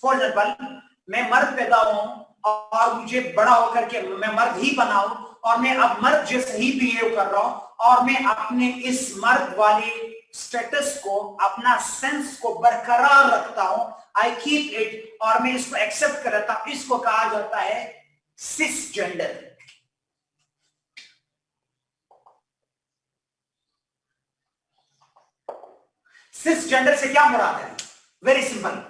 फॉर एग्जाम्पल, मैं मर्द पैदा हूं और मुझे बड़ा होकर के मैं मर्द ही बना हूं, और मैं अब मर्द जैसे ही बिहेव कर रहा हूं, और मैं अपने इस मर्द वाले स्टेटस को, अपना सेंस को बरकरार रखता हूं, आई कीप इट, और मैं इसको एक्सेप्ट कर लेता हूं, इसको कहा जाता है सिस जेंडर। सिस जेंडर से क्या मुराद है? वेरी सिंपल,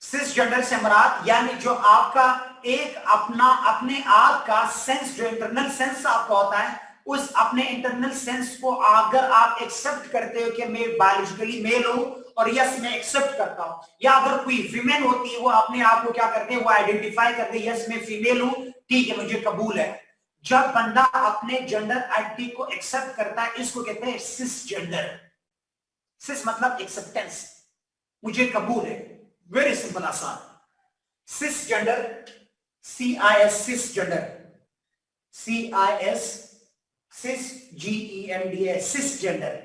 सिस जेंडर से मुराद यानी जो आपका एक अपना अपने आप का सेंस, जो इंटरनल सेंस आपका होता है, उस अपने इंटरनल सेंस को अगर आप एक्सेप्ट करते हो कि मैं बायोलॉजिकली मेल हूं और यस मैं एक्सेप्ट करता हूं, या अगर कोई फीमेल होती है वो अपने आप को क्या करते हैं, वो आइडेंटिफाई करते हैं यस मैं फीमेल हूं, ठीक है मुझे कबूल है। जब बंदा अपने जेंडर आइडेंटिटी को एक्सेप्ट करता है, इसको कहते हैं सिस जेंडर। सिस मतलब एक्सेप्टेंस, मुझे कबूल है, वेरी सिंपल आसान। सिस जेंडर, CIS सिस जेंडर, CIS सिस GENDR सिस जेंडर।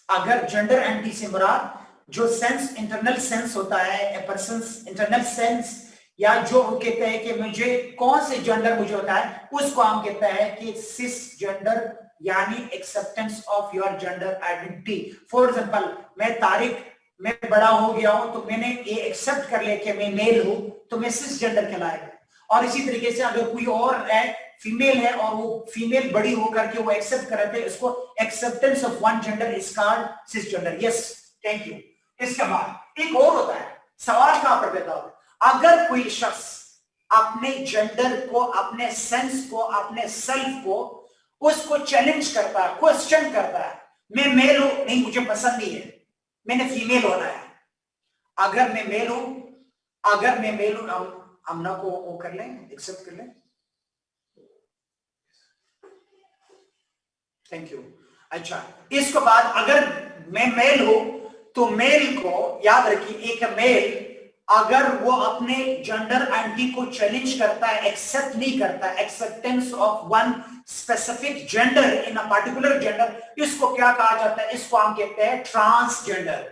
अगर जेंडर आइडेंटिटी से मुराद जो सेंस, इंटरनल सेंस होता है, ए पर्सन्स इंटरनल सेंस, या जो हम कहते हैं कि मुझे कौन से जेंडर मुझे होता है, उसको हम कहते हैं कि सिस जेंडर, यानी acceptance of your gender identity. For example, मैं तारिक, मैं बड़ा हो गया हूं, तो मैंने ये एक्सेप्ट कर लिया कि मैं मेल हूं, तो मैं सिस जेंडर कहलाएगा। और इसी तरीके से अगर कोई और है, फीमेल है, और वो फीमेल बड़ी होकर के वो एक्सेप्ट कर रहे थे, इसको acceptance of one gender is called cis gender. Yes, thank you. इसके बाद एक और होता है, सवाल कहां पर पैदा होता है, अगर कोई शख्स अपने जेंडर को, अपने सेंस को, अपने सेल्फ को, उसको चैलेंज करता है, क्वेश्चन करता है, मैं मेल हूं, नहीं मुझे पसंद नहीं है, मैंने फीमेल होना है। अगर मैं मेल हूं, अगर मैं मेल हूं, अमना को वो कर लें, एक्सेप्ट कर लें, थैंक यू। अच्छा, इसके बाद अगर मैं मेल हूं तो मेल को याद रखिए, एक मेल अगर वो अपने जेंडर आइडेंटिटी को चैलेंज करता है, एक्सेप्ट नहीं करता, acceptance of one specific gender in a particular gender, इसको क्या कहा जाता है? इसको हम कहते हैं ट्रांसजेंडर।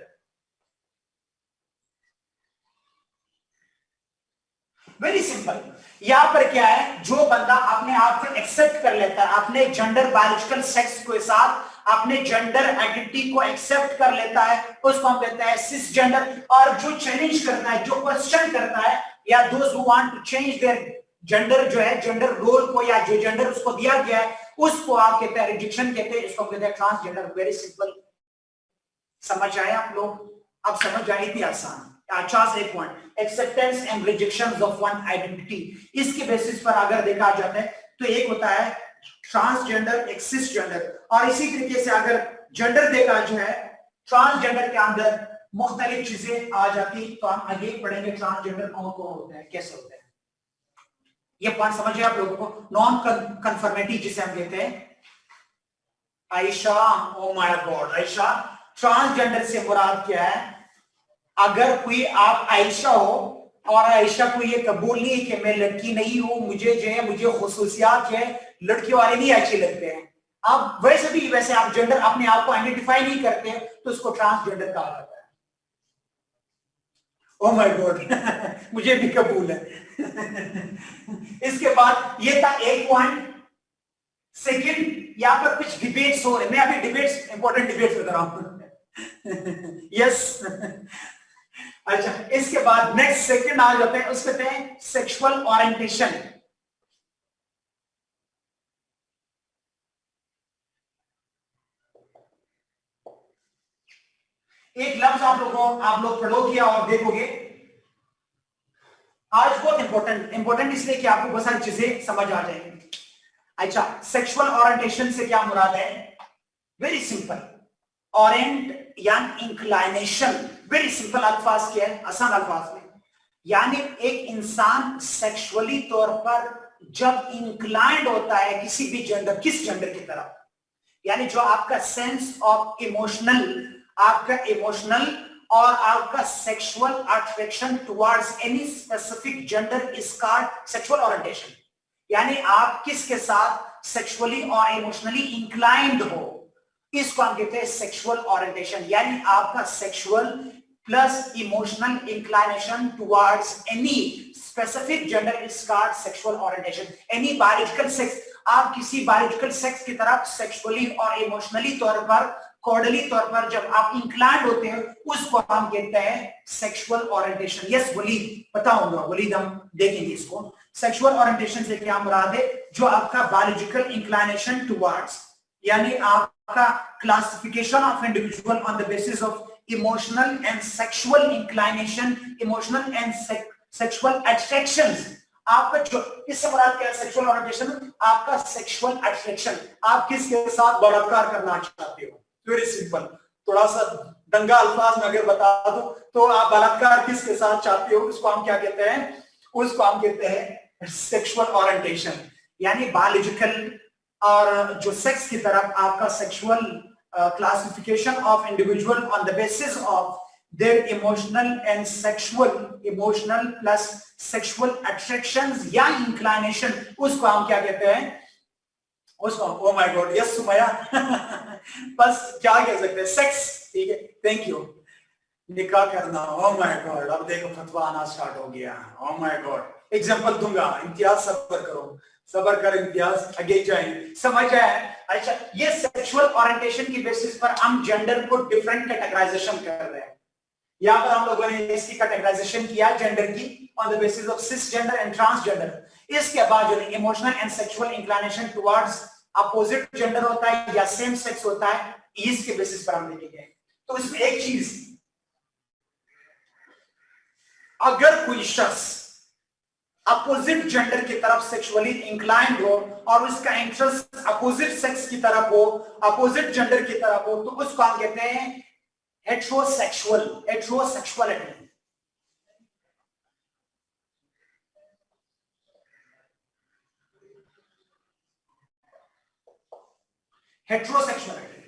Very simple. यहां पर क्या है, जो बंदा अपने आप को एक्सेप्ट कर लेता है, अपने जेंडर बायोलॉजिकल सेक्स के साथ अपने जेंडर आइडेंटिटी को एक्सेप्ट कर लेता है, उसको हम कहते हैं सिस जेंडर। और जो चैलेंज करता है, जो क्वेश्चन करता है, या those who want to change their gender, जो है जेंडर रोल को, या जो जेंडर उसको दिया गया है, उसको आप कहते हैं रिजेक्शन कहते हैं, इसको कहते हैं ट्रांसजेंडर। Very simple. समझ आए आप लोग? अब समझ आए? इतनी आसान। अच्छा, एक point, acceptance and rejection of one identity, इसके बेसिस पर अगर देखा जाता है तो एक होता है ट्रांसजेंडर, एक सिसजेंडर। और इसी तरीके से अगर जेंडर देखा जो है, ट्रांसजेंडर के अंदर मुख्तलिफ चीजें आ जाती, तो हम आगे पढ़ेंगे ट्रांसजेंडर कौन कौन होते हैं, कैसे होते हैं। ये पॉइंट समझिए आप लोगों को। नॉन कन्फर्मेटी जिसे हम कहते हैं। Ayesha, oh my God Ayesha, transgender से मुराद क्या है? अगर कोई आप आयशा हो और आयशा को ये कबूल नहीं है कि मैं लड़की नहीं हूं, मुझे जो है, मुझे खुसूसियात है, लड़की वाले नहीं अच्छे लगते हैं, आप वैसे भी वैसे आप जेंडर अपने आप को आइडेंटिफाई नहीं करते, तो उसको ट्रांसजेंडर कहा जाता है। ओह माय गॉड मुझे भी कबूल है इसके बाद ये था एक पॉइंट। सेकंड, यहां पर कुछ डिबेट्स हो रहे, मैं अभी डिबेट्स, इंपॉर्टेंट डिबेट्स बता रहा हूं यस अच्छा, इसके बाद नेक्स्ट सेकंड आ जाते हैं, उसको कहते हैं सेक्सुअल ओरिएंटेशन। एक लफ्ज आप लोग पढ़ोगे और देखोगे, आज बहुत इंपॉर्टेंट इसलिए कि आपको बहुत सारी चीजें समझ आ जाएंगी। अच्छा, सेक्सुअल ओरिएंटेशन से क्या मुराद है? वेरी सिंपल, ओरिएंट यानी इंक्लाइनेशन। वेरी सिंपल अल्फाज क्या है, आसान अल्फाज में, यानी एक इंसान सेक्सुअली तौर पर जब इंक्लाइंड होता है किसी भी जेंडर, किस जेंडर की तरफ, यानी जो आपका सेंस ऑफ इमोशनल, आपका इमोशनल और आपका sexual attraction towards any specific gender is called sexual orientation. यानी आप किसके साथ सेक्सुअली और इमोशनली इंक्लाइंड हो, इसको हम कहते हैं सेक्सुअल ओरिएंटेशन। यानी आपका sexual plus emotional inclination towards any specific gender is called sexual orientation. Any biological sex, आप किसी बायोलॉजिकल सेक्स की तरफ सेक्सुअली और इमोशनली तौर पर, कॉर्डली तौर पर जब आप इंक्लाइंड होते हैं, उसको हम कहते हैं सेक्सुअल ओरिएंटेशन। यस वलीद, बताऊंगा वलीद, हम देखेंगे इसको। सेक्सुअल ओरिएंटेशन से क्या मुराद है? जो आपका बायोलॉजिकल इंक्लाइनेशन टुवर्ड्स, यानी आपका classification of individual on the basis of emotional and sexual inclination, emotional and sexual attractions. आपका जो, इससे मुराद क्या है? सेक्सुअल ओरिएंटेशन, आपका सेक्सुअल अट्रैक्शन, आप किसके साथ बलात्कार करना चाहते हो। वेरी सिंपल, थोड़ा सा दंगा अल्फाज में अगर बता दो तो आप बलात्कार किसके साथ चाहते हो, उसको हम क्या कहते हैं? उसको हम कहते हैं सेक्सुअल ओरिएंटेशन। यानी बायोलॉजिकल और जो सेक्स की तरफ आपका sexual classification of individual on the basis of their emotional and sexual, emotional plus sexual attractions या इंक्लाइनेशन, उसको हम क्या कहते हैं? उसको, oh my God, yes Sumaiya बस क्या कह सकते हैं, सेक्स। ठीक है, थैंक यू। निकाह करना, ओ माय गॉड, अब देखो फतवा आना स्टार्ट हो गया, ओ माय गॉड। एग्जांपल दूंगा, इम्तियाज सब्र करो, सब्र कर इम्तियाज, आगे जाएंगे, समझ आए? अच्छा, ये सेक्सुअल ओरिएंटेशन की बेसिस पर हम जेंडर को डिफरेंट कैटेगराइजेशन कर रहे हैं। यहां पर हम लोगों ने इसकी कैटेगराइजेशन किया जेंडर की on the basis of cis gender and transgender. इसके बाद जो emotional and sexual inclination towards opposite gender होता है या सेम सेक्स होता है, इसके बेसिस पर हम देखेंगे। तो इसमें एक चीज, अगर कोई शख्स अपोजिट जेंडर की तरफ सेक्सुअली इंक्लाइंड हो और उसका इंटरेस्ट अपोजिट सेक्स की तरफ हो, अपोजिट जेंडर की तरफ हो, तो उसको हम कहते हैं हेटेरोसेक्सुअल, हेटेरोसेक्सुअलिटी। हेट्रोसेक्सुअलिटी,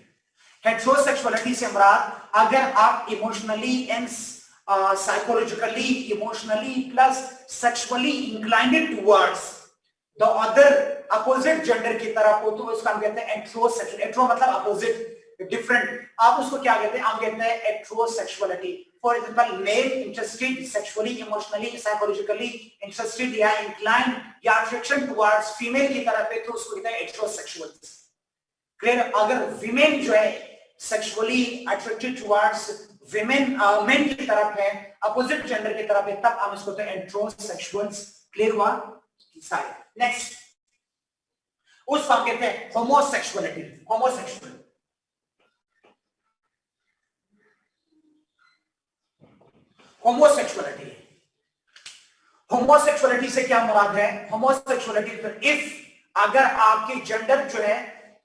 हेट्रोसेक्सुअलिटी से मुराद अगर आप emotionally and psychologically, emotionally plus sexually inclined towards the other opposite gender की तरफ हो तो उसका हम कहते हैं हेट्रोसेक्सुअल। हेट्रो मतलब अपोजिट, डिफरेंट, आप उसको क्या कहते हैं, हम कहते हैं heterosexuality. For example male interested sexually, emotionally, psychologically interested या इंक्लाइंड या अट्रैक्शन टुवर्ड्स फीमेल की तरफ है तो उसको कहते हैं हेट्रोसेक्सुअल। क्लियर? अगर विमेन जो है sexually attracted towards women, main की तरफ है, अपोजिट जेंडर की तरफ है, तब हम इसको कहते हैं हेट्रोसेक्सुअल्स। क्लियर हुआ? नेक्स्ट उसको हम कहते हैं होमोसेक्सुअलिटी। होमोसेक्सुअल, होमोसेक्सुअलिटी, होमोसेक्सुअलिटी से क्या मुराद है? होमोसेक्सुअलिटी तो इफ अगर आपके जेंडर जो है,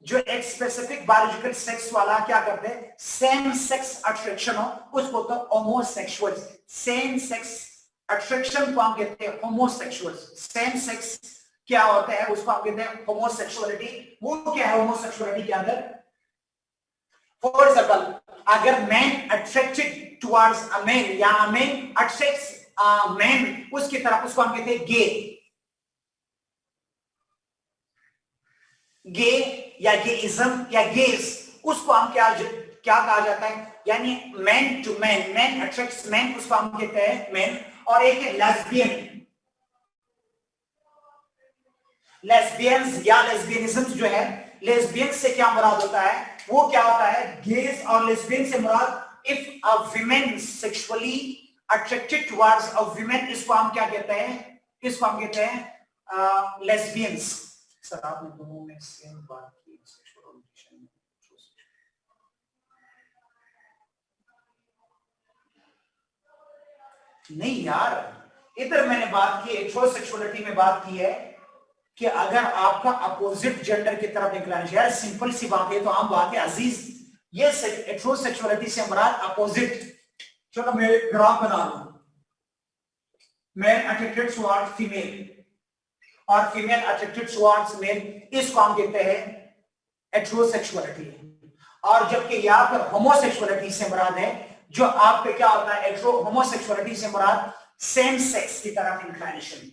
जो एक स्पेसिफिक बायोलॉजिकल सेक्स वाला क्या करते हैं, सेम सेक्स अट्रैक्शन हो, उसको तो होमोसेक्सुअल। सेम सेक्स अट्रैक्शन को हम कहते हैं होमोसेक्सुअल। सेम सेक्स क्या होता है उसको हम कहते हैं होमोसेक्सुअलिटी। वो क्या है होमोसेक्सुअलिटी के अंदर? फॉर एग्जांपल अगर man attracted towards a man या a man attracts a man, उसकी तरफ, उसको हम कहते हैं गे। गे या गेइज्म या गेज, उसको हम क्या कहा जाता है, यानी man to man, man attracts man, उसको हम कहते हैं मैन। और एक है लेस्बियन, लेस्बियंस या लेस्बियनिज्म जो है, लेस्बियन से क्या मुराद होता है, वो क्या होता है, गेज और लेस्बियन से मुराद if a women sexually attracted towards a women, इसको हम क्या कहते हैं, इसको हम कहते हैं लेस्बियंस। सर आपने दोनों में सेम बात की, सेक्सुअल ओरिएंटेशन में। नहीं यार, इधर मैंने बात की हेट्रोसेक्सुअलिटी में बात की है कि अगर आपका अपोजिट जेंडर की तरफ इंक्लाइनेशन, यार सिंपल सी बात है, तो आम बात है अजीज, ये हेट्रोसेक्सुअलिटी से मुराद अपोजिट। चलो मैं ग्राफ बना लूं, मैन अट्रैक्टेड टुवर्ड्स फीमेल और फीमेल अट्रैक्टेड टुवर्ड्स मेल, इसको हम कहते हैं हेट्रोसेक्सुअलिटी। और जबकि यहां पर होमोसेक्सुअलिटी से मुराद है, जो आप पे क्या होता है, होमोसेक्सुअलिटी से मुराद सेम सेक्स की तरफ इंक्लाइनेशन।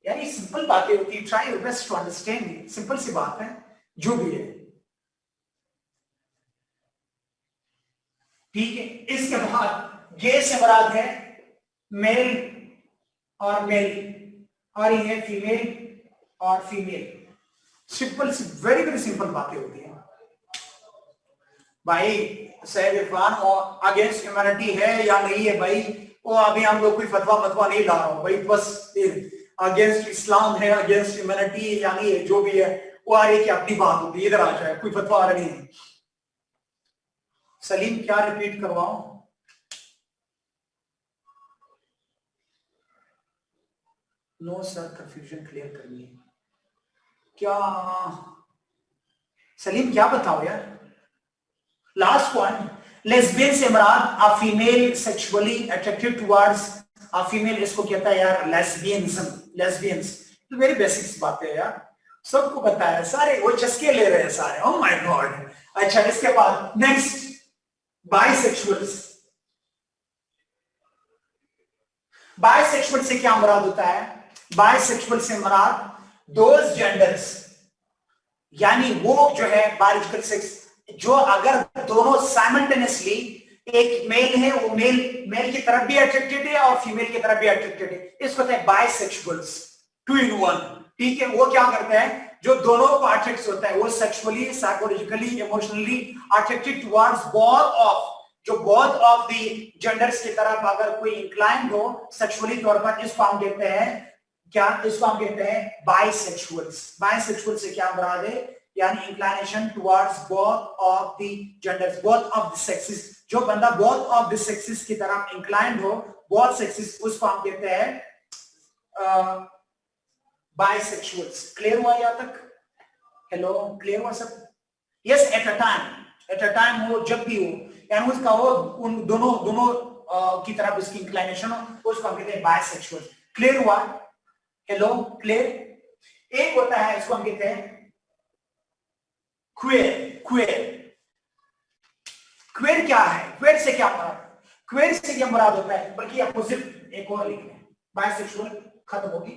यानी सिंपल बातें होती है, try your best to understand, simple सी बात है जो भी है, ठीक है। इसके बाद गे से मुराद है मेल और मेल, और ये फीमेल और फीमेल। सिंपल सी, वेरी वेरी सिंपल बातें होती है भाई। सैयद इरफान और अगेंस्ट ह्यूमैनिटी है या नहीं है भाई, वो अभी हम लोग कोई फतवा मतवा नहीं ला रहा हूं भाई, बस अगेंस्ट इस्लाम है, अगेंस्ट ह्यूमैनिटी या नहीं है, जो भी है वो आ रही की अपनी बात होती है, इधर आ जाए, कोई फतवा आ रहा नहीं है। सलीम क्या रिपीट करवाऊं? नो सर, कंफ्यूजन क्लियर करनी है क्या? सलीम क्या बताओ यार। लास्ट पॉइंट, लेस्बियन से मुराद a female sexually attracted towards a female, इसको कहता है यार लेस्बियनिज्म। लेस्बियंस तो वेरी बेसिक्स बातें है यार, सबको पता है, सारे वो चस्के ले रहे हैं सारे, ओह माय गॉड। अच्छा, इसके बाद नेक्स्ट बाइसेक्सुअल्स। बाइसेक्सुअल से क्या मुराद होता है? बाइसेक्सुअल से मुराद दोज जेंडर्स, यानी वो जो है बायोलॉजिकल सेक्स, जो अगर दोनों साइमल्टेनियसली, एक मेल है वो मेल की तरफ भी अट्रैक्टेड है और फीमेल की तरफ भी अट्रैक्टेड है, इसको कहते हैं बाइसेक्सुअल्स, 2 in 1। ठीक है, वो क्या करते हैं, जो दोनों को अट्रैक्ट होता है, वो sexually, psychologically, emotionally attracted towards both of, जो बोथ ऑफ द जेंडर्स की तरफ अगर कोई इंक्लाइंड हो सेक्सुअली तौर पर, इसको हम कहते हैं क्या, इसको हम कहते हैं बाइसेक्सुअल्स। बाइसेक्सुअल से क्या मुराद है, यानी inclination towards both of the genders, both of the sexes, जो बंदा बोथ ऑफ द सेक्सेस की तरफ इंक्लाइंड हो, बोथ सेक्सेस, उसको हम कहते हैं बाइसेक्सुअल्स। क्लियर हुआ यहां तक? हेलो, क्लियर हुआ सब? यस, एट अ टाइम हो, जब भी हो, यानी उसका हो उन दोनों की तरफ उसकी इंक्लाइनेशन हो, उसको हम कहते हैं बाइसेक्सुअल। क्लियर हुआ? Hello, clear? एक होता है, इसको हम कहते हैं क्वेर, क्वेर क्या है? क्वेर से क्या मुराद? क्वेर से क्या मुराद होता है? बल्कि अपोजिट एक और लिख लें, बायसेक्सुअल खत्म होगी,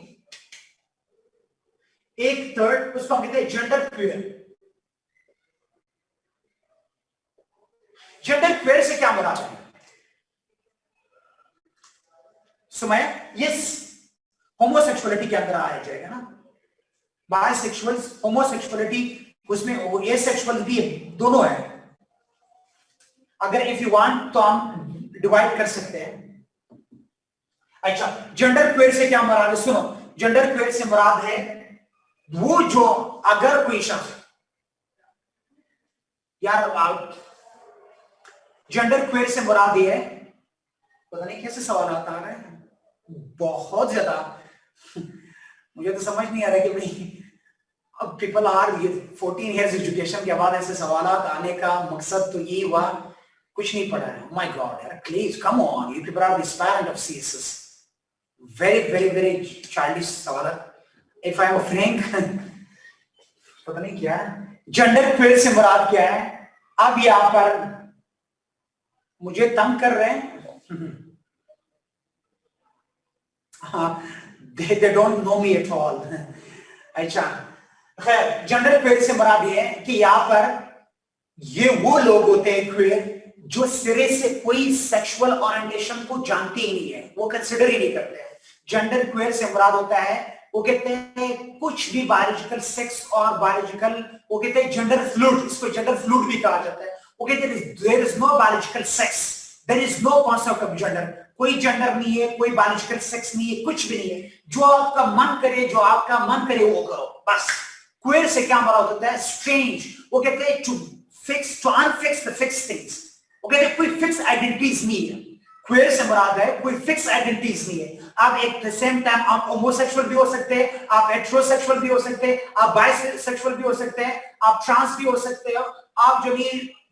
एक थर्ड, उसको हम कहते हैं जेंडर क्वेर। जेंडर क्वेर से क्या मुराद है? सुमय, यस, होमोसेक्सुअलिटी के अंदर आ जाएगा ना, बायसेक्सुअल, होमोसेक्सुअलिटी, उसमें एसेक्सुअल भी दोनों है। अगर इफ यू वांट तो हम डिवाइड कर सकते हैं। अच्छा, जेंडर क्वेर से क्या मुराद है? सुनो, जेंडर क्वेर से मुराद है वो जो, अगर कोई शख्स, यार जेंडर क्वेर से मुराद ये है, पता नहीं कैसे सवाल आता है, बहुत ज्यादा मुझे तो समझ नहीं आ रहा कि भाई अब पीपल आर 14 इयर्स एजुकेशन के बाद ऐसे सवाल आने का मकसद तो ये हुआ, कुछ नहीं पढ़ा है। माय गॉड यार, please come on, you people are aspirant of CSS, very childish सवाल। इफ आई एम फ्रैंक, पता नहीं क्या है जेंडर क्वेर से मुराद क्या है। अब यहां पर मुझे तंग कर रहे हैं, हाँ, they don't know me at all। अच्छा, खैर, जेंडर क्वेर से मुराद ये है कि यहाँ पर ये वो लोग होते हैं क्वेर जो सिरे से कोई सेक्सुअल ओरिएंटेशन को जानते ही नहीं है, वो कंसिडर ही नहीं करते हैं। जेंडर क्वेर से मुराद होता है, वो कहते हैं कुछ भी बायोलॉजिकल सेक्स और बायोलॉजिकल, वो कहते हैं जेंडर फ्लूइड, इसको जेंडर फ्लूइड भी कहा जाता है। वो कहते हैं there is no biological sex, there is no concept of gender, कोई जेंडर नहीं है, कोई बायोलॉजिकल सेक्स नहीं है, कुछ भी नहीं है, जो आपका मन करे, जो आपका मन करे वो करो, बस। क्वेर से क्या मुराद होता है? स्ट्रेंज, वो कहते हैं to fix, to unfix the fix things, वो कहते हैं कोई फिक्स आइडेंटिटीज नहीं है। क्वेर से मुराद है कोई फिक्स आइडेंटिटीज नहीं है। आप एक द सेम टाइम आप होमोसेक्सुअल भी हो सकते हैं, आप हेटेरोसेक्सुअल भी हो सकते हैं, आप बाइसेक्सुअल भी हो सकते हैं, आप ट्रांस भी हो सकते हो, आप जो भी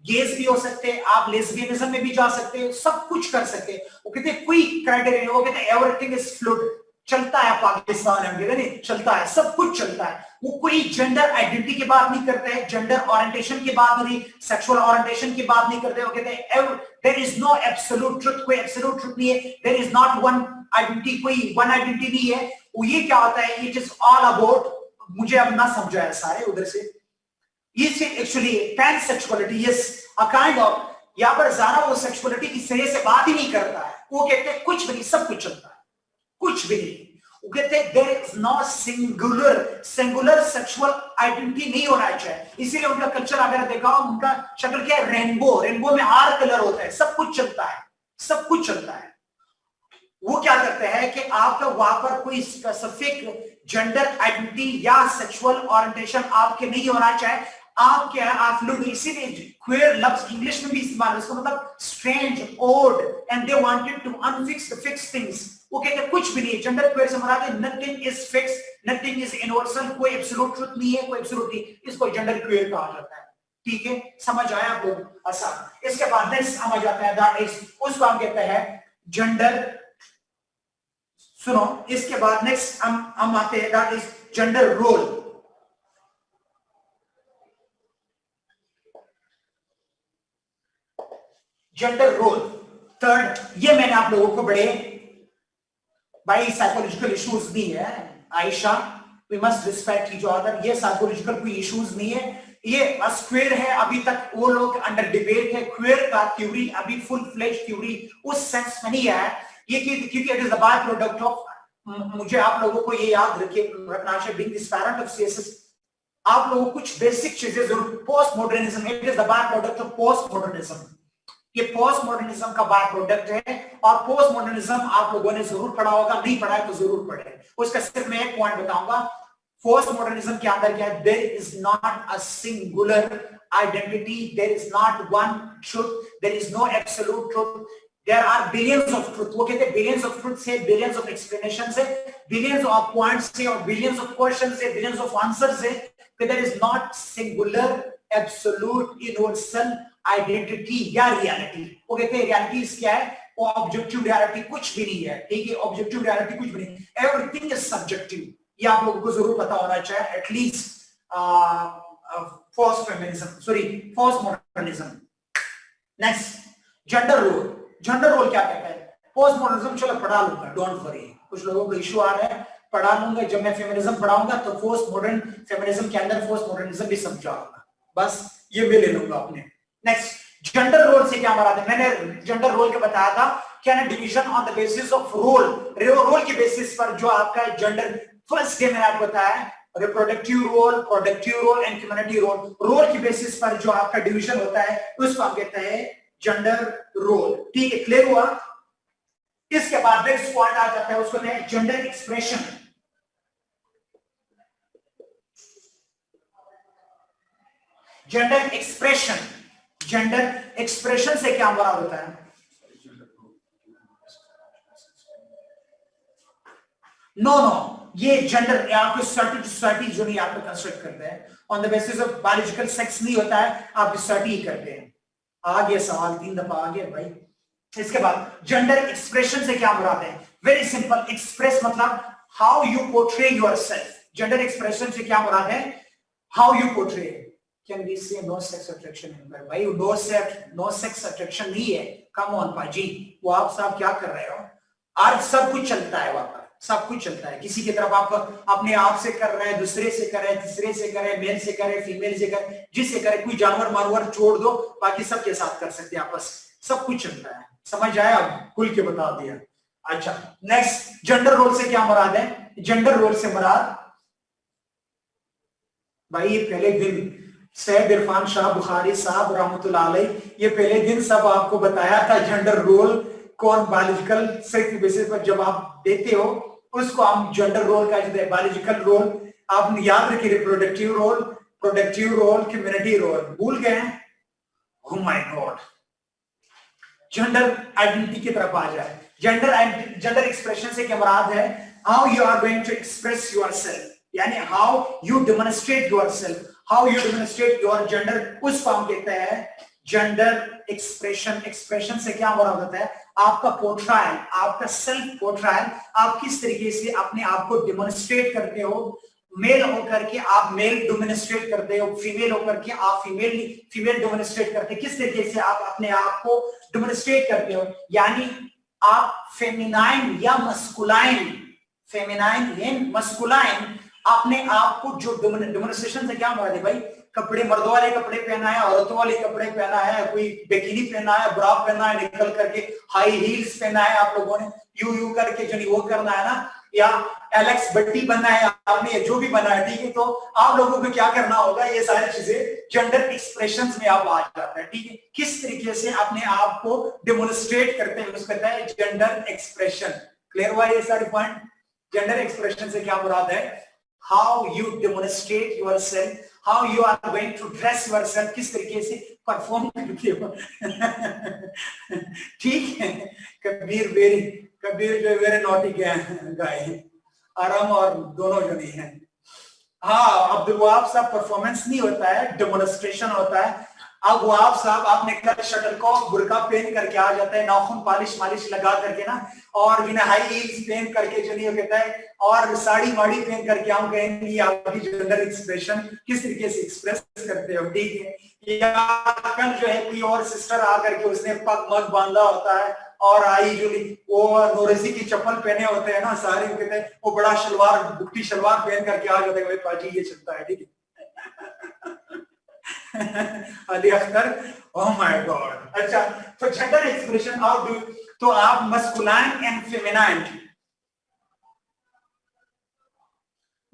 गेज भी हो सकते हैं, आप लेस्बियनिज्म में भी जा सकते हैं, सब कुछ कर सकते हैं। वो कहते हैं कोई क्राइटेरिया, वो कहते हैं एवरीथिंग इज फ्लूइड, चलता है पाकिस्तान में, नहीं चलता है, सब कुछ चलता है। वो कोई जेंडर आइडेंटिटी की बात नहीं करते हैं, जेंडर ओरिएंटेशन की बात नहीं, सेक्सुअल ओरिएंटेशन की बात नहीं करते। वो कहते हैं there is no absolute truth, कोई एब्सोल्यूट ट्रुथ नहीं है, there is not one identity, कोई वन आइडेंटिटी नहीं है। वो ये क्या होता है, इट इज ऑल अबाउट, मुझे अब ना समझाया सारे उधर से, ये actually pansexuality is a kind of, यहाँ पर ज़ारा वो सेक्सुअलिटी की सही से बात ही नहीं करता है। वो कहते हैं कुछ भी नहीं, सब कुछ चलता है, कुछ भी नहीं। वो कहते हैं there is not singular sexual identity नहीं होना चाहिए। इसीलिए उनका कल्चर अगर देखा हो, उनका शक्ल क्या है, रेनबो में 8 कलर होता है, सब कुछ चलता है, सब कुछ चलता है। वो क्या करते हैं कि आपका वहां पर कोई स्पेसिफिक जेंडर आइडेंटिटी या सेक्सुअल ओरिएंटेशन आपके नहीं होना चाहिए। आप क्या है, आप फ्लूइड, इसीलिए क्वेयर लफ्ज इंग्लिश में भी इस्तेमाल है, इसका मतलब strange, odd, and they wanted to unfix the fix things. वो कहते हैं कुछ भी नहीं है, जेंडर क्वेयर से मुराद है nothing is fix, nothing is universal, कोई एब्सोल्यूट ट्रुथ नहीं है, कोई एब्सोल्यूट नहीं, इसको जेंडर क्वेयर कहा जाता है। ठीक है, समझ आया आपको? आसान। इसके बाद नेक्स्ट समझ आता है, दैट इज, उसको हम कहते हैं जेंडर, सुनो, इसके बाद नेक्स्ट हम आते हैं, that is gender role. Gender role third, ये मैंने आप लोगों को बड़े भाई साइकोलॉजिकल इश्यूज नहीं है Ayesha, we must respect each other, ये साइकोलॉजिकल कोई इश्यूज नहीं है, ये स्क्वेयर है, अभी तक वो लोग अंडर डिबेट है। क्वेयर का थ्योरी अभी फुल फ्लेज थ्योरी उस सेंस में नहीं है ये, क्योंकि it is the by product of, मुझे आप लोगों को ये याद रखना चाहिए, being this parent of CSS, आप लोगों को कुछ बेसिक चीजें जरूर, post modernism, it is the by product of post modernism, ये पोस्ट मॉडर्निज्म का बाय प्रोडक्ट है। और पोस्ट मॉडर्निज्म आप लोगों ने जरूर पढ़ा होगा, नहीं पढ़ा है तो जरूर पढ़े। उसका सिर्फ मैं एक पॉइंट बताऊंगा, पोस्ट मॉडर्निज्म के अंदर क्या है, there is not a singular identity, there is not one truth, there is no absolute truth, there are billions of truth. वो कहते हैं बिलियंस ऑफ ट्रुथ से, बिलियंस ऑफ एक्सप्लेनेशन से, बिलियंस ऑफ पॉइंट्स से, और बिलियंस ऑफ क्वेश्चन से, billions of answer से, there is not singular absolute universal identity या रियलिटी। वो कहते हैं रियलिटी क्या है, वो ऑब्जेक्टिव रियलिटी कुछ भी नहीं है। ठीक है, ऑब्जेक्टिव रियलिटी कुछ भी नहीं, एवरीथिंग इज सब्जेक्टिव, ये आप लोगों को जरूर पता होना चाहिए, at least false feminism, sorry, false modernism. Next, gender role. Gender role क्या कहता है? पोस्ट मॉडर्निज्म चलो पढ़ा लूंगा, डोंट वरी. कुछ लोगों को इशू आ रहा है, पढ़ा लूंगा. जब मैं फेमिनिज्म पढ़ाऊंगा तो पोस्ट मॉडर्न फेमिनिज्म के अंदर पोस्ट मॉडर्निज्म भी समझाऊंगा. बस ये भी ले लूंगा अपने. नेक्स्ट, जेंडर रोल से क्या मराद है? मैंने जेंडर रोल के बताया था क्या ना, division on the basis of role. Role के बेसिस पर जो आपका जेंडर, फर्स्ट डे मैंने आपको बताया reproductive role, productive role and community role. Role के बेसिस पर जो आपका डिवीजन होता है उसको हम कहते हैं जेंडर रोल. ठीक है, क्लियर हुआ? इसके बाद नेक्स्ट पॉइंट आ जाता है, उसको कहते हैं gender expression. Gender expression. Gender expression से क्या मुराद होता है? नो ये जेंडर आपके सोसाइटी जो नहीं आपको कंस्ट्रक्ट करते हैं on the basis of biological sex नहीं होता है, आप सोसाइटी ही करते हैं. आ गया सवाल, 3 दफा आ गया भाई. इसके बाद जेंडर एक्सप्रेशन से क्या मुराद है? Very simple. एक्सप्रेस मतलब how you portray yourself. Gender expression से क्या मुराद है? How you portray. Can we say no sex attraction? भाई नो सेक्स अट्रैक्शन नहीं है. कम ऑन पाजी, वो आप साहब क्या कर रहे हो? आज सब कुछ चलता है, वहां पर सब कुछ चलता है. किसी की तरफ आप अपने आप से कर रहे हैं, दूसरे से कर रहे हैं, तीसरे से कर रहे हैं, मेल से कर रहे हैं, फीमेल से कर रहे हैं, जिससे करे. कोई जानवर मानवर छोड़ दो, बाकी सबके साथ कर सकते हैं आपस. सब कुछ चलता है. समझ आया? अब खुल के बता दिया. अच्छा, नेक्स्ट, जेंडर रोल से क्या मुराद है? जेंडर रोल से मुराद भाई पहले दिन सैयद इरफान शाह बुखारी साहब रहमतुल्लाह अलैह, ये पहले दिन सब आपको बताया था जेंडर रोल कौन बायोलॉजिकल सेक्स बेसिस पर जब आप देते हो उसको हम जेंडर रोल का जो है बायोलॉजिकल रोल. आप याद रखिए reproductive role, productive role, community role. भूल गए हैं? Oh my god. Gender identity की तरफ आ जाए. जेंडर एक्सप्रेशन से क्या मुराद है? How you are going to express yourself, यानी how you demonstrate yourself, how you demonstrate your gender, उसको हम कहते हैं जेंडर एक्सप्रेशन. एक्सप्रेशन से क्या मुराद होता है? आपका पोर्ट्रायल, आपका सेल्फ पोर्ट्रायल, आप किस तरीके से अपने आप को डेमोन्स्ट्रेट करते हो. मेल होकर के आप मेल डेमोन्स्ट्रेट करते हो, फीमेल होकर के आप फीमेल डेमोन्स्ट्रेट करते हो. किस तरीके से आप अपने आप को डेमोन्स्ट्रेट करते हो, यानी आप फेमिनाइन या मस्कुलाइन, फेमिनाइन एंड मस्कुलाइन अपने आप को जो डेमोन्स्ट्रेशन से क्या मुराद है? भाई कपड़े, मर्दों वाले कपड़े पहना है, औरतों वाले कपड़े पहना है, कोई बिकिनी पहना है, ब्रा पहना है, निकल करके हाई हील्स पहना है आप लोगों ने, यू करके जो वो करना है ना, या एलेक्स बट्टी बनना है आपने, जो भी बना है. ठीक है, तो आप लोगों को क्या करना होगा? ये सारी चीजें जेंडर एक्सप्रेशंस में आप आ जाता है. ठीक है, किस तरीके से अपने आप को डेमोन्स्ट्रेट करते हैं उसको कहता है जेंडर एक्सप्रेशन. क्लियर हुआ ये सारे पॉइंट? जेंडर एक्सप्रेशन से क्या मुराद है? How you demonstrate yourself, how you are going to dress yourself, किस तरीके से परफॉर्म करते हो. ठीक है, कबीर जो वेरी नॉटी गाय, आराम और दोनों जो नहीं है. हाँ, अब्दुल वहाब साहब परफॉर्मेंस नहीं होता है, डेमोन्स्ट्रेशन होता है. अब वहाब साहब आपने कल शटल को बुर्का पहन करके आ जाता है, नाखून पालिश लगा करके ना, और बिना हाई हील्स पहन करके जो नहीं कहता है, और साड़ी माड़ी पहन करके हम कहेंगे आपकी जेंडर एक्सप्रेशन किस तरीके से एक्सप्रेस करते हो. ठीक है, या कल जो है कोई और सिस्टर आकर के उसने पग मग बांधा होता है और आई जो वो नोरेसी की चप्पल पहने होते हैं ना सारे, कहते हैं वो बड़ा शलवार, बुकटी शलवार पहन करके आ जाते हैं. पाजी ये चलता है. ठीक है, Ali Akhtar, oh my god. अच्छा, तो जेंडर एक्सप्रेशन हाउ डू, तो आप masculine and feminine,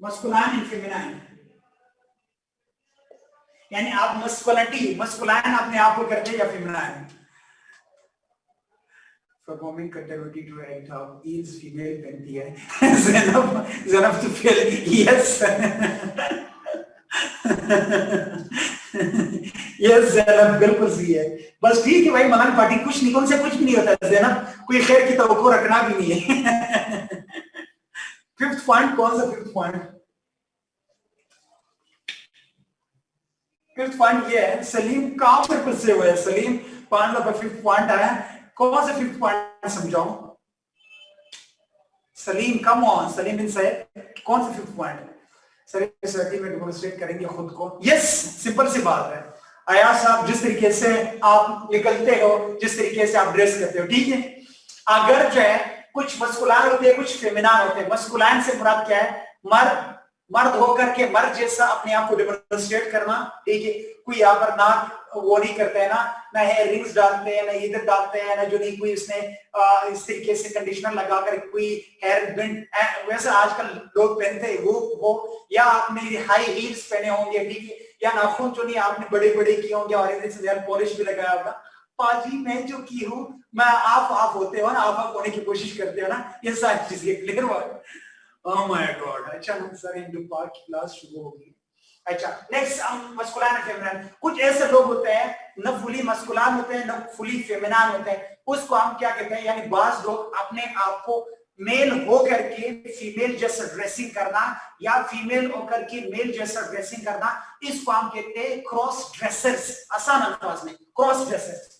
masculine and feminine, यानी आप मस्कुलाइन अपने आप को करते हैं या feminine. Performing continuity to act of is female बनती है. ज़रा तो फील यस. यस ज़ैनब बिल्कुल सही है. बस ठीक है भाई, मलान पार्टी कुछ नहीं, उनसे कुछ भी नहीं होता ज़ैनब, कोई खैर की तवक्को रखना भी नहीं है. फिफ्थ पॉइंट कौन सा? फिफ्थ पॉइंट ये है, सलीम कहां पर फंसे हुए हैं? सलीम 5 नंबर फिफ्थ पॉइंट आया, कौन सा फिफ्थ पॉइंट समझाऊं? सलीम कम ऑन, सलीम बिन सैयद, कौन सा फिफ्थ पॉइंट? सर सर्टी में डेमोन्स्ट्रेट करेंगे खुद को। यस, सिंपल सी बात है। अयाज साहब, जिस तरीके से आप निकलते हो, जिस तरीके से आप ड्रेस करते हो, ठीक है। अगर जो है कुछ मस्कुलान होते हैं, कुछ फेमिनान होते हैं। मस्कुलान से मुराद क्या है? मर्द होकर के मर्द जैसा अपने आप को डेमोन्स्ट्रेट करना, ठीक है। कोई यहाँ पर नाक वो नहीं करते हैं ना हेयर रिंग्स डालते हैं, ना इधर डालते हैं, ना जो नहीं कोई इसने इस तरीके से कंडीशनर लगाकर कोई हेयर बैंड वैसे आजकल लोग पहनते हैं वो, या आपने हाई हील्स पहने होंगे, ठीक है, या नाखून जो नहीं आपने बड़े बड़े किए होंगे और इधर से नेल पॉलिश भी लगाया होगा। पाजी मैं जो की हूँ, मैं आप होते हो ना, आप होने की कोशिश करते हो ना, ये सारी चीजें क्लियर हुआ। ओह माय गॉड। अच्छा सर, हिंदू पाक की क्लास शुरू होगी। अच्छा, नेक्स्ट हम मस्कुलान और फेमिनान। कुछ ऐसे लोग होते हैं न फुली मस्कुलान होते हैं, न फुली फेमिनान होते हैं, उसको हम क्या कहते हैं? यानी बाज लोग अपने आप को मेल होकर के फीमेल जैसा ड्रेसिंग करना, या फीमेल होकर के मेल जैसा ड्रेसिंग करना, इसको हम कहते हैं क्रॉस ड्रेसर्स। आसान अंदाज में क्रॉस ड्रेसर्स।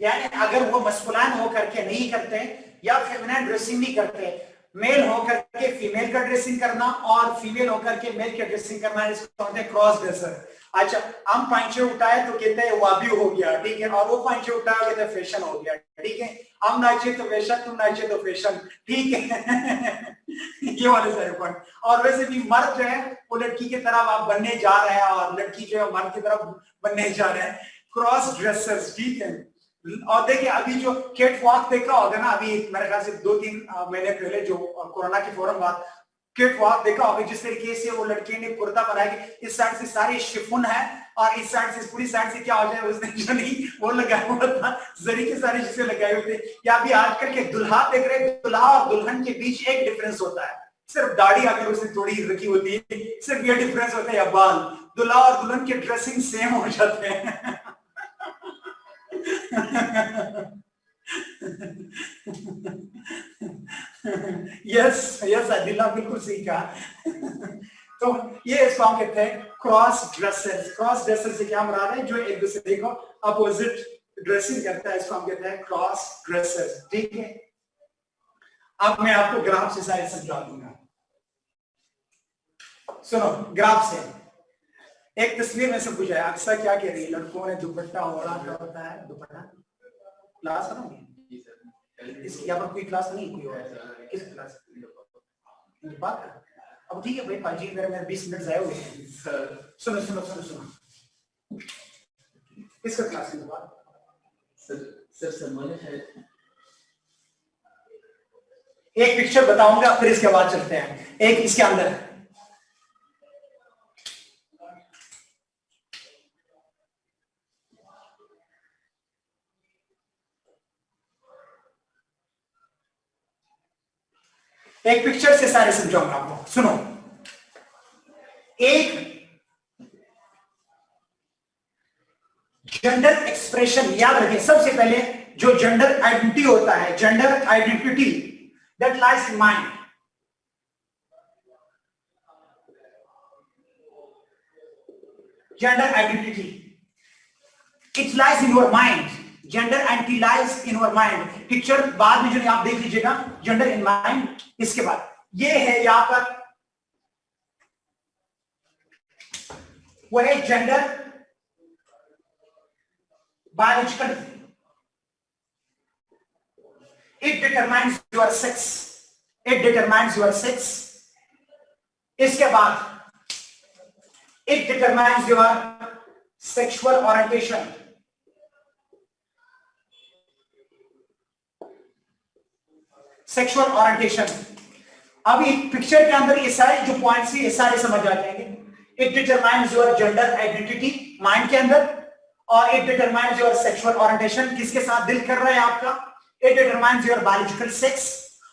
यानी अगर वो मस्कुलान होकर के नहीं करते या फेमिनाइन ड्रेसिंग नहीं करते, मेल होकर के फीमेल का ड्रेसिंग करना और फीमेल होकर के मेल का ड्रेसिंग करना, इसको कहते हैं क्रॉस ड्रेसर। अच्छा, हम पांचे उठाए तो कहते हैं वाबी हो गया, ठीक है, और वो पांचे उठाए कहते हैं फैशन हो गया, ठीक है। हम नाचे तो फैशन, तुम नाचे तो फैशन, ठीक है। ये वाले सारे पॉइंट। और वैसे भी मर्द जो है वो लड़की की तरफ आप बनने जा रहे हैं, और लड़की जो है मर्द की तरफ बनने जा रहे हैं, क्रॉस ड्रेसर्स, ठीक है। और देखिए अभी जो केट वॉक देखा होगा ना, अभी मेरे ख्याल से 2-3 महीने पहले जो कोरोना के फौरन बाद केट वॉक देखा होगा, जिस तरीके से वो लड़के ने कुर्ता बनाया कि इस साइड से सारी शिफॉन है और इस साइड से पूरी साइड से क्या हो जाए, उसने जो नहीं वो लगाया हुआ था, जरी के सारे चीजें लगाए हुए थे। या अभी आजकल के दुल्हा देख रहे हैं, दुल्हा और दुल्हन के बीच एक डिफरेंस होता है, सिर्फ दाढ़ी अगर उसने थोड़ी रखी होती है, सिर्फ ये डिफरेंस होता है, या बाल। दुल्हा और दुल्हन के ड्रेसिंग सेम हो जाते हैं। यस यस अदिला, बिल्कुल सही कहा। तो ये इसको हम कहते हैं क्रॉस ड्रेसर्स। क्रॉस ड्रेसर से क्या मुराद है? जो एक दूसरे को अपोजिट ड्रेसिंग करता है, इसको हम कहते हैं क्रॉस ड्रेसर्स, ठीक है। अब मैं आपको ग्राफ से शायद समझा दूंगा। सुनो, ग्राफ से एक तस्वीर में से पूछा है, अक्सर क्या कह रही है, लड़कों ने दुपट्टा हो रहा होता है, दुपट्टा क्लास करोगे? इसकी यहाँ पर कोई क्लास नहीं, कोई और किस क्लास? बात अब ठीक है भाई, पाजी मेरे 20 मिनट जाए हुए हैं। सुनो सुनो सुनो सुनो, किसका क्लास है? बात सर सम्मानित है। एक पिक्चर बताऊंगा, फिर इसके बाद चलते हैं। एक इसके अंदर एक पिक्चर से सारे समझाऊंगा आपको। सुनो, एक जेंडर एक्सप्रेशन याद रखें। सबसे पहले जो जेंडर आइडेंटिटी होता है, gender identity that lies in mind, gender identity it lies in your mind. Gender identity lies in your mind. Picture बाद में जो आप देख लीजिएगा, जेंडर इन माइंड। इसके बाद ये है यहां पर वो है gender biological, it determines your sex, it determines your sex. इसके बाद it determines your sexual orientation, sexual orientation. अभी पिक्चर के अंदर ये सारे जो पॉइंट्स है, ये सारे समझ आ जाएंगे। It determines your gender identity mind के अंदर, और it determines your sexual orientation, किसके साथ दिल कर रहा है आपका। It determines your biological sex,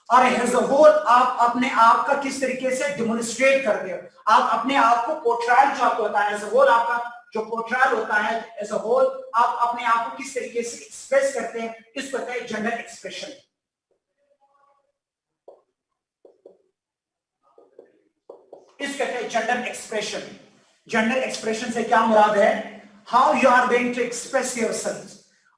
और एज अ होल आप अपने आप का किस तरीके से डेमोन्स्ट्रेट करते हो, आप अपने आप को पोर्ट्रायल जो आपको होता है, एज अ होल आपका जो पोर्ट्रायल होता है, एज अ होल आप अपने आप को किस तरीके से एक्सप्रेस करते हैं, इसको कहते हैं जेंडर एक्सप्रेशन। इसको कहते हैं जेंडर एक्सप्रेशन। जेंडर एक्सप्रेशन से क्या मुराद है? How you are going to express yourself.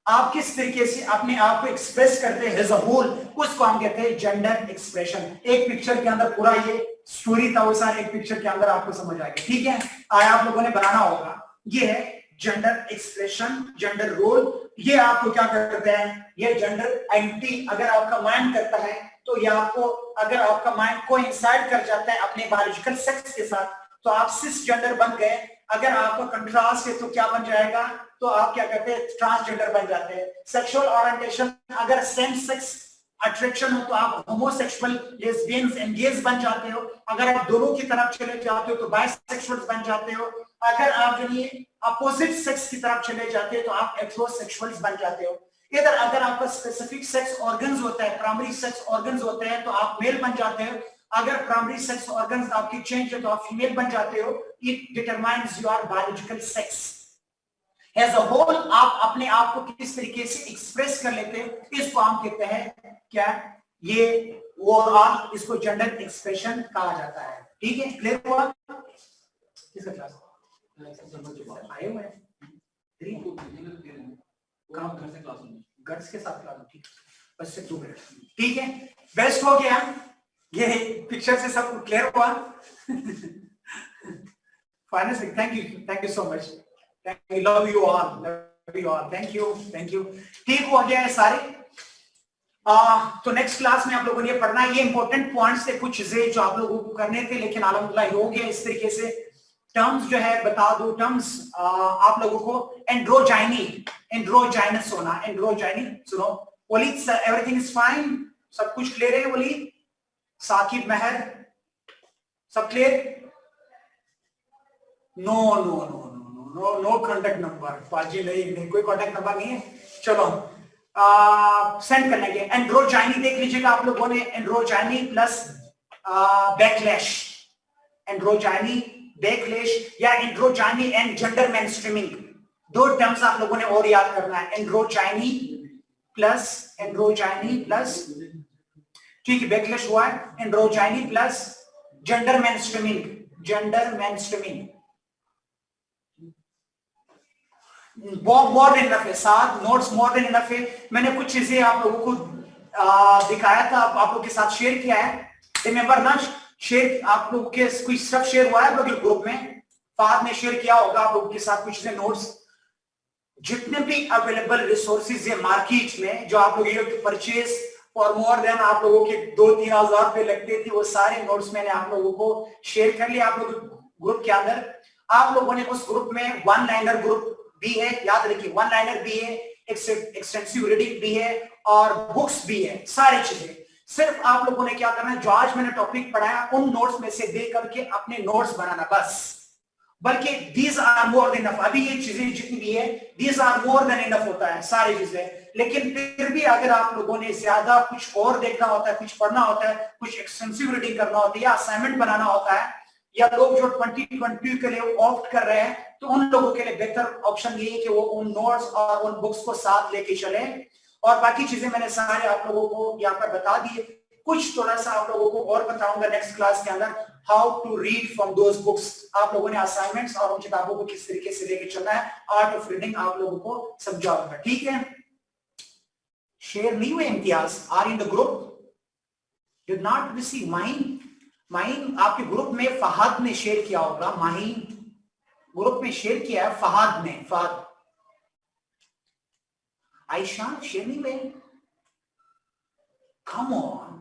आप किस तरीके से अपने आप को एक्सप्रेस करते हैं एज अ होल, उसको हम कहते हैं जेंडर एक्सप्रेशन। एक पिक्चर के अंदर पूरा ये स्टोरी था, वो सारे एक पिक्चर के अंदर आपको समझ आ गया, ठीक है। आया आप लोगों ने बनाना होगा। ये है जेंडर एक्सप्रेशन, जेंडर रोल। ये आपको क्या करते हैं, ये जेंडर आइडेंटिटी अगर आपका माइंड करता है तो ये आपको, अगर आपका माइंड कोइंसाइड कर जाता है अपने बायोलॉजिकल सेक्स के साथ तो आप सिस जेंडर बन गए। अगर आपका कंट्रास्ट है तो क्या बन जाएगा, तो आप क्या कहते हैं, ट्रांसजेंडर बन जाते हैं। सेक्सुअल ओरिएंटेशन अगर सेम सेक्स अट्रैक्शन हो तो आप होमोसेक्सुअल, लेस्बियंस, एंगेज बन जाते हो। अगर आप दोनों की तरफ चले जाते हो तो बाइसेक्सुअल बन जाते हो। अगर आप जो ये अपोजिट सेक्स की तरफ चले जाते हो तो आप हेटेरोसेक्सुअल्स बन जाते हो। इधर अगर आपका स्पेसिफिक सेक्स ऑर्गन्स होता है, प्राइमरी सेक्स ऑर्गन्स होते हैं तो आप मेल बन जाते हो। अगर प्राइमरी सेक्स ऑर्गन्स आपकी चेंज है तो आप फीमेल बन जाते हो। It determines your biological sex. As a whole आप अपने आप को किस तरीके से एक्सप्रेस कर लेते हैं, इसको हम कहते हैं क्या, ये ओवरऑल इसको जेंडर एक्सप्रेशन कहा जाता है। ठीक है, क्लियर हुआ? किसका क्लास आए हुए हैं? गर्ल्स के साथ क्लास, ठीक है, बस से 2 मिनट, ठीक है, बेस्ट हो गया। ये पिक्चर से सब क्लियर हुआ? Finally thank you so much, love you all, thank you. ठीक हो गया है सारे। तो नेक्स्ट क्लास में आप लोगों ने ये पढ़ना है, ये इंपॉर्टेंट पॉइंट्स थे, कुछ चीजें जो आप लोगों को करने थे, लेकिन अल्हम्दुलिल्लाह हो गया इस तरीके से। टर्म्स जो है बता दो, टर्म्स आप लोगों को एंड्रोजाइनस होना, एंड्रोजाइनी सुनो। वलीद एवरीथिंग इज फाइन, सब कुछ क्लियर है? वलीद, साकिब, महर, सब क्लियर? नो कॉन्टेक्ट नंबर पाजी, नहीं कोई कॉन्टेक्ट नंबर नहीं है। चलो सेंड करने के। एंड्रोजाइनी देख लीजिएगा आप लोगों ने, एंड्रोजाइनी प्लस बैकलैश, एंड्रोजाइनी बैकलैश या एंड्रोजाइनी एंड जेंडर मेनस्ट्रीमिंग, 2 टर्म्स आप लोगों ने और याद करना है। एंड्रोजाइनी प्लस ठीक है, बैकलैश हुआ है। Androgyny plus gender mainstreaming more than enough है, 7 नोट्स मोर देन इनफ है। मैंने कुछ चीजें आप लोगों को दिखाया था, आप लोगों के साथ शेयर किया है, रिमेंबर ना? शेयर आप लोगों के कुछ सब शेयर हुआ है ग्रुप में, फाद ने शेयर किया होगा आप लोगों के साथ कुछ चीजें, नोट्स। जितने भी अवेलेबल रिसोर्सेज है मार्केट में जो आप लोग परचेज फॉर मोर देन आप लोगों के 2-3 हजार रुपए लगते थे, वो सारे नोट्स मैंने आप लोगों को शेयर कर लिया आप लोग ग्रुप के अंदर। आप लोगों ने उस ग्रुप में 1 लाइनर ग्रुप भी है, याद रखिए, 1 लाइनर भी है, एक्सटेंसिव रीडिंग भी है और बुक्स भी है, सारी चीजें। सिर्फ आप लोगों ने क्या करना है, जो आज मैंने टॉपिक पढ़ाया उन नोट्स में से दे करके अपने नोट्स बनाना बस। बल्कि these are more than enough, अभी ये चीजें जितनी भी है these are more than enough होता है सारी चीजें। लेकिन फिर भी अगर आप लोगों ने ज्यादा कुछ और देखना होता है, कुछ पढ़ना होता है, कुछ एक्सटेंसिव रीडिंग करना होता है या असाइनमेंट बनाना होता है, या लोग जो 2020 के लिए ऑप्ट कर रहे हैं, तो उन लोगों के लिए बेहतर ऑप्शन ये है कि वो उन नोट्स और उन बुक्स को साथ लेके चले। और बाकी चीजें मैंने सारे आप लोगों को यहाँ पर बता दिए, कुछ थोड़ा सा आप लोगों को और बताऊंगा नेक्स्ट क्लास के अंदर, how to read from those books. आप लोगों ने असाइनमेंट्स और उन किताबों को किस तरीके से लेके चलना है, आर्ट ऑफ रीडिंग आप लोगों को समझाऊंगा, ठीक है। शेयर नहीं हुए Imtiaz, are in the group, did not receive mine आपके ग्रुप में फहद ने शेयर किया होगा, माइन ग्रुप में शेयर किया है फहद ने, फहद। आयशा शेयर नहीं हुए, कम ऑन।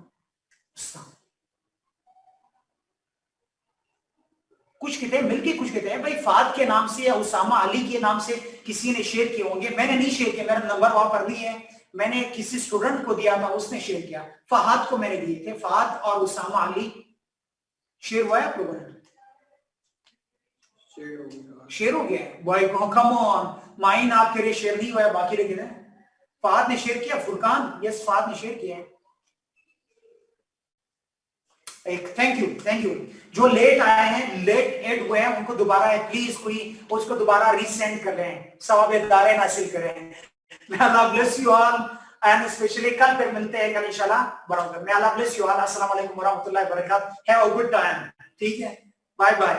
कुछ कहते हैं मिलके, कुछ कहते हैं भाई फाद के नाम से या उसामा अली के नाम से किसी ने शेयर किए होंगे, मैंने नहीं शेयर किया, मेरा नंबर वहां पर नहीं है, मैंने किसी स्टूडेंट को दिया था, उसने शेयर किया, फहद को मैंने दिए थे, फहद और उसामा अली। शेयर हुआ है आप लोगों ने? शेयर हो गया भाई, कम ऑन, माइन आपके लिए शेयर नहीं हुआ है, बाकी लेकिन फहद ने शेयर किया, फुरकान, यस फहद ने शेयर किया है। Thank you. जो लेट आए हैं, लेट एड हुए हैं, उनको दोबारा प्लीज कोई उसको दोबारा रीसेंड कर रहे हैं, सवाब-ए-दारेन हासिल करें। May Allah bless you all and especially कल फिर मिलते हैं, कल इंशाल्लाह बराबर। May Allah bless you all, अस्सलाम वालेकुम व रहमतुल्लाहि व बरकातहू, हैव अ गुड टाइम, ठीक है, बाय बाय।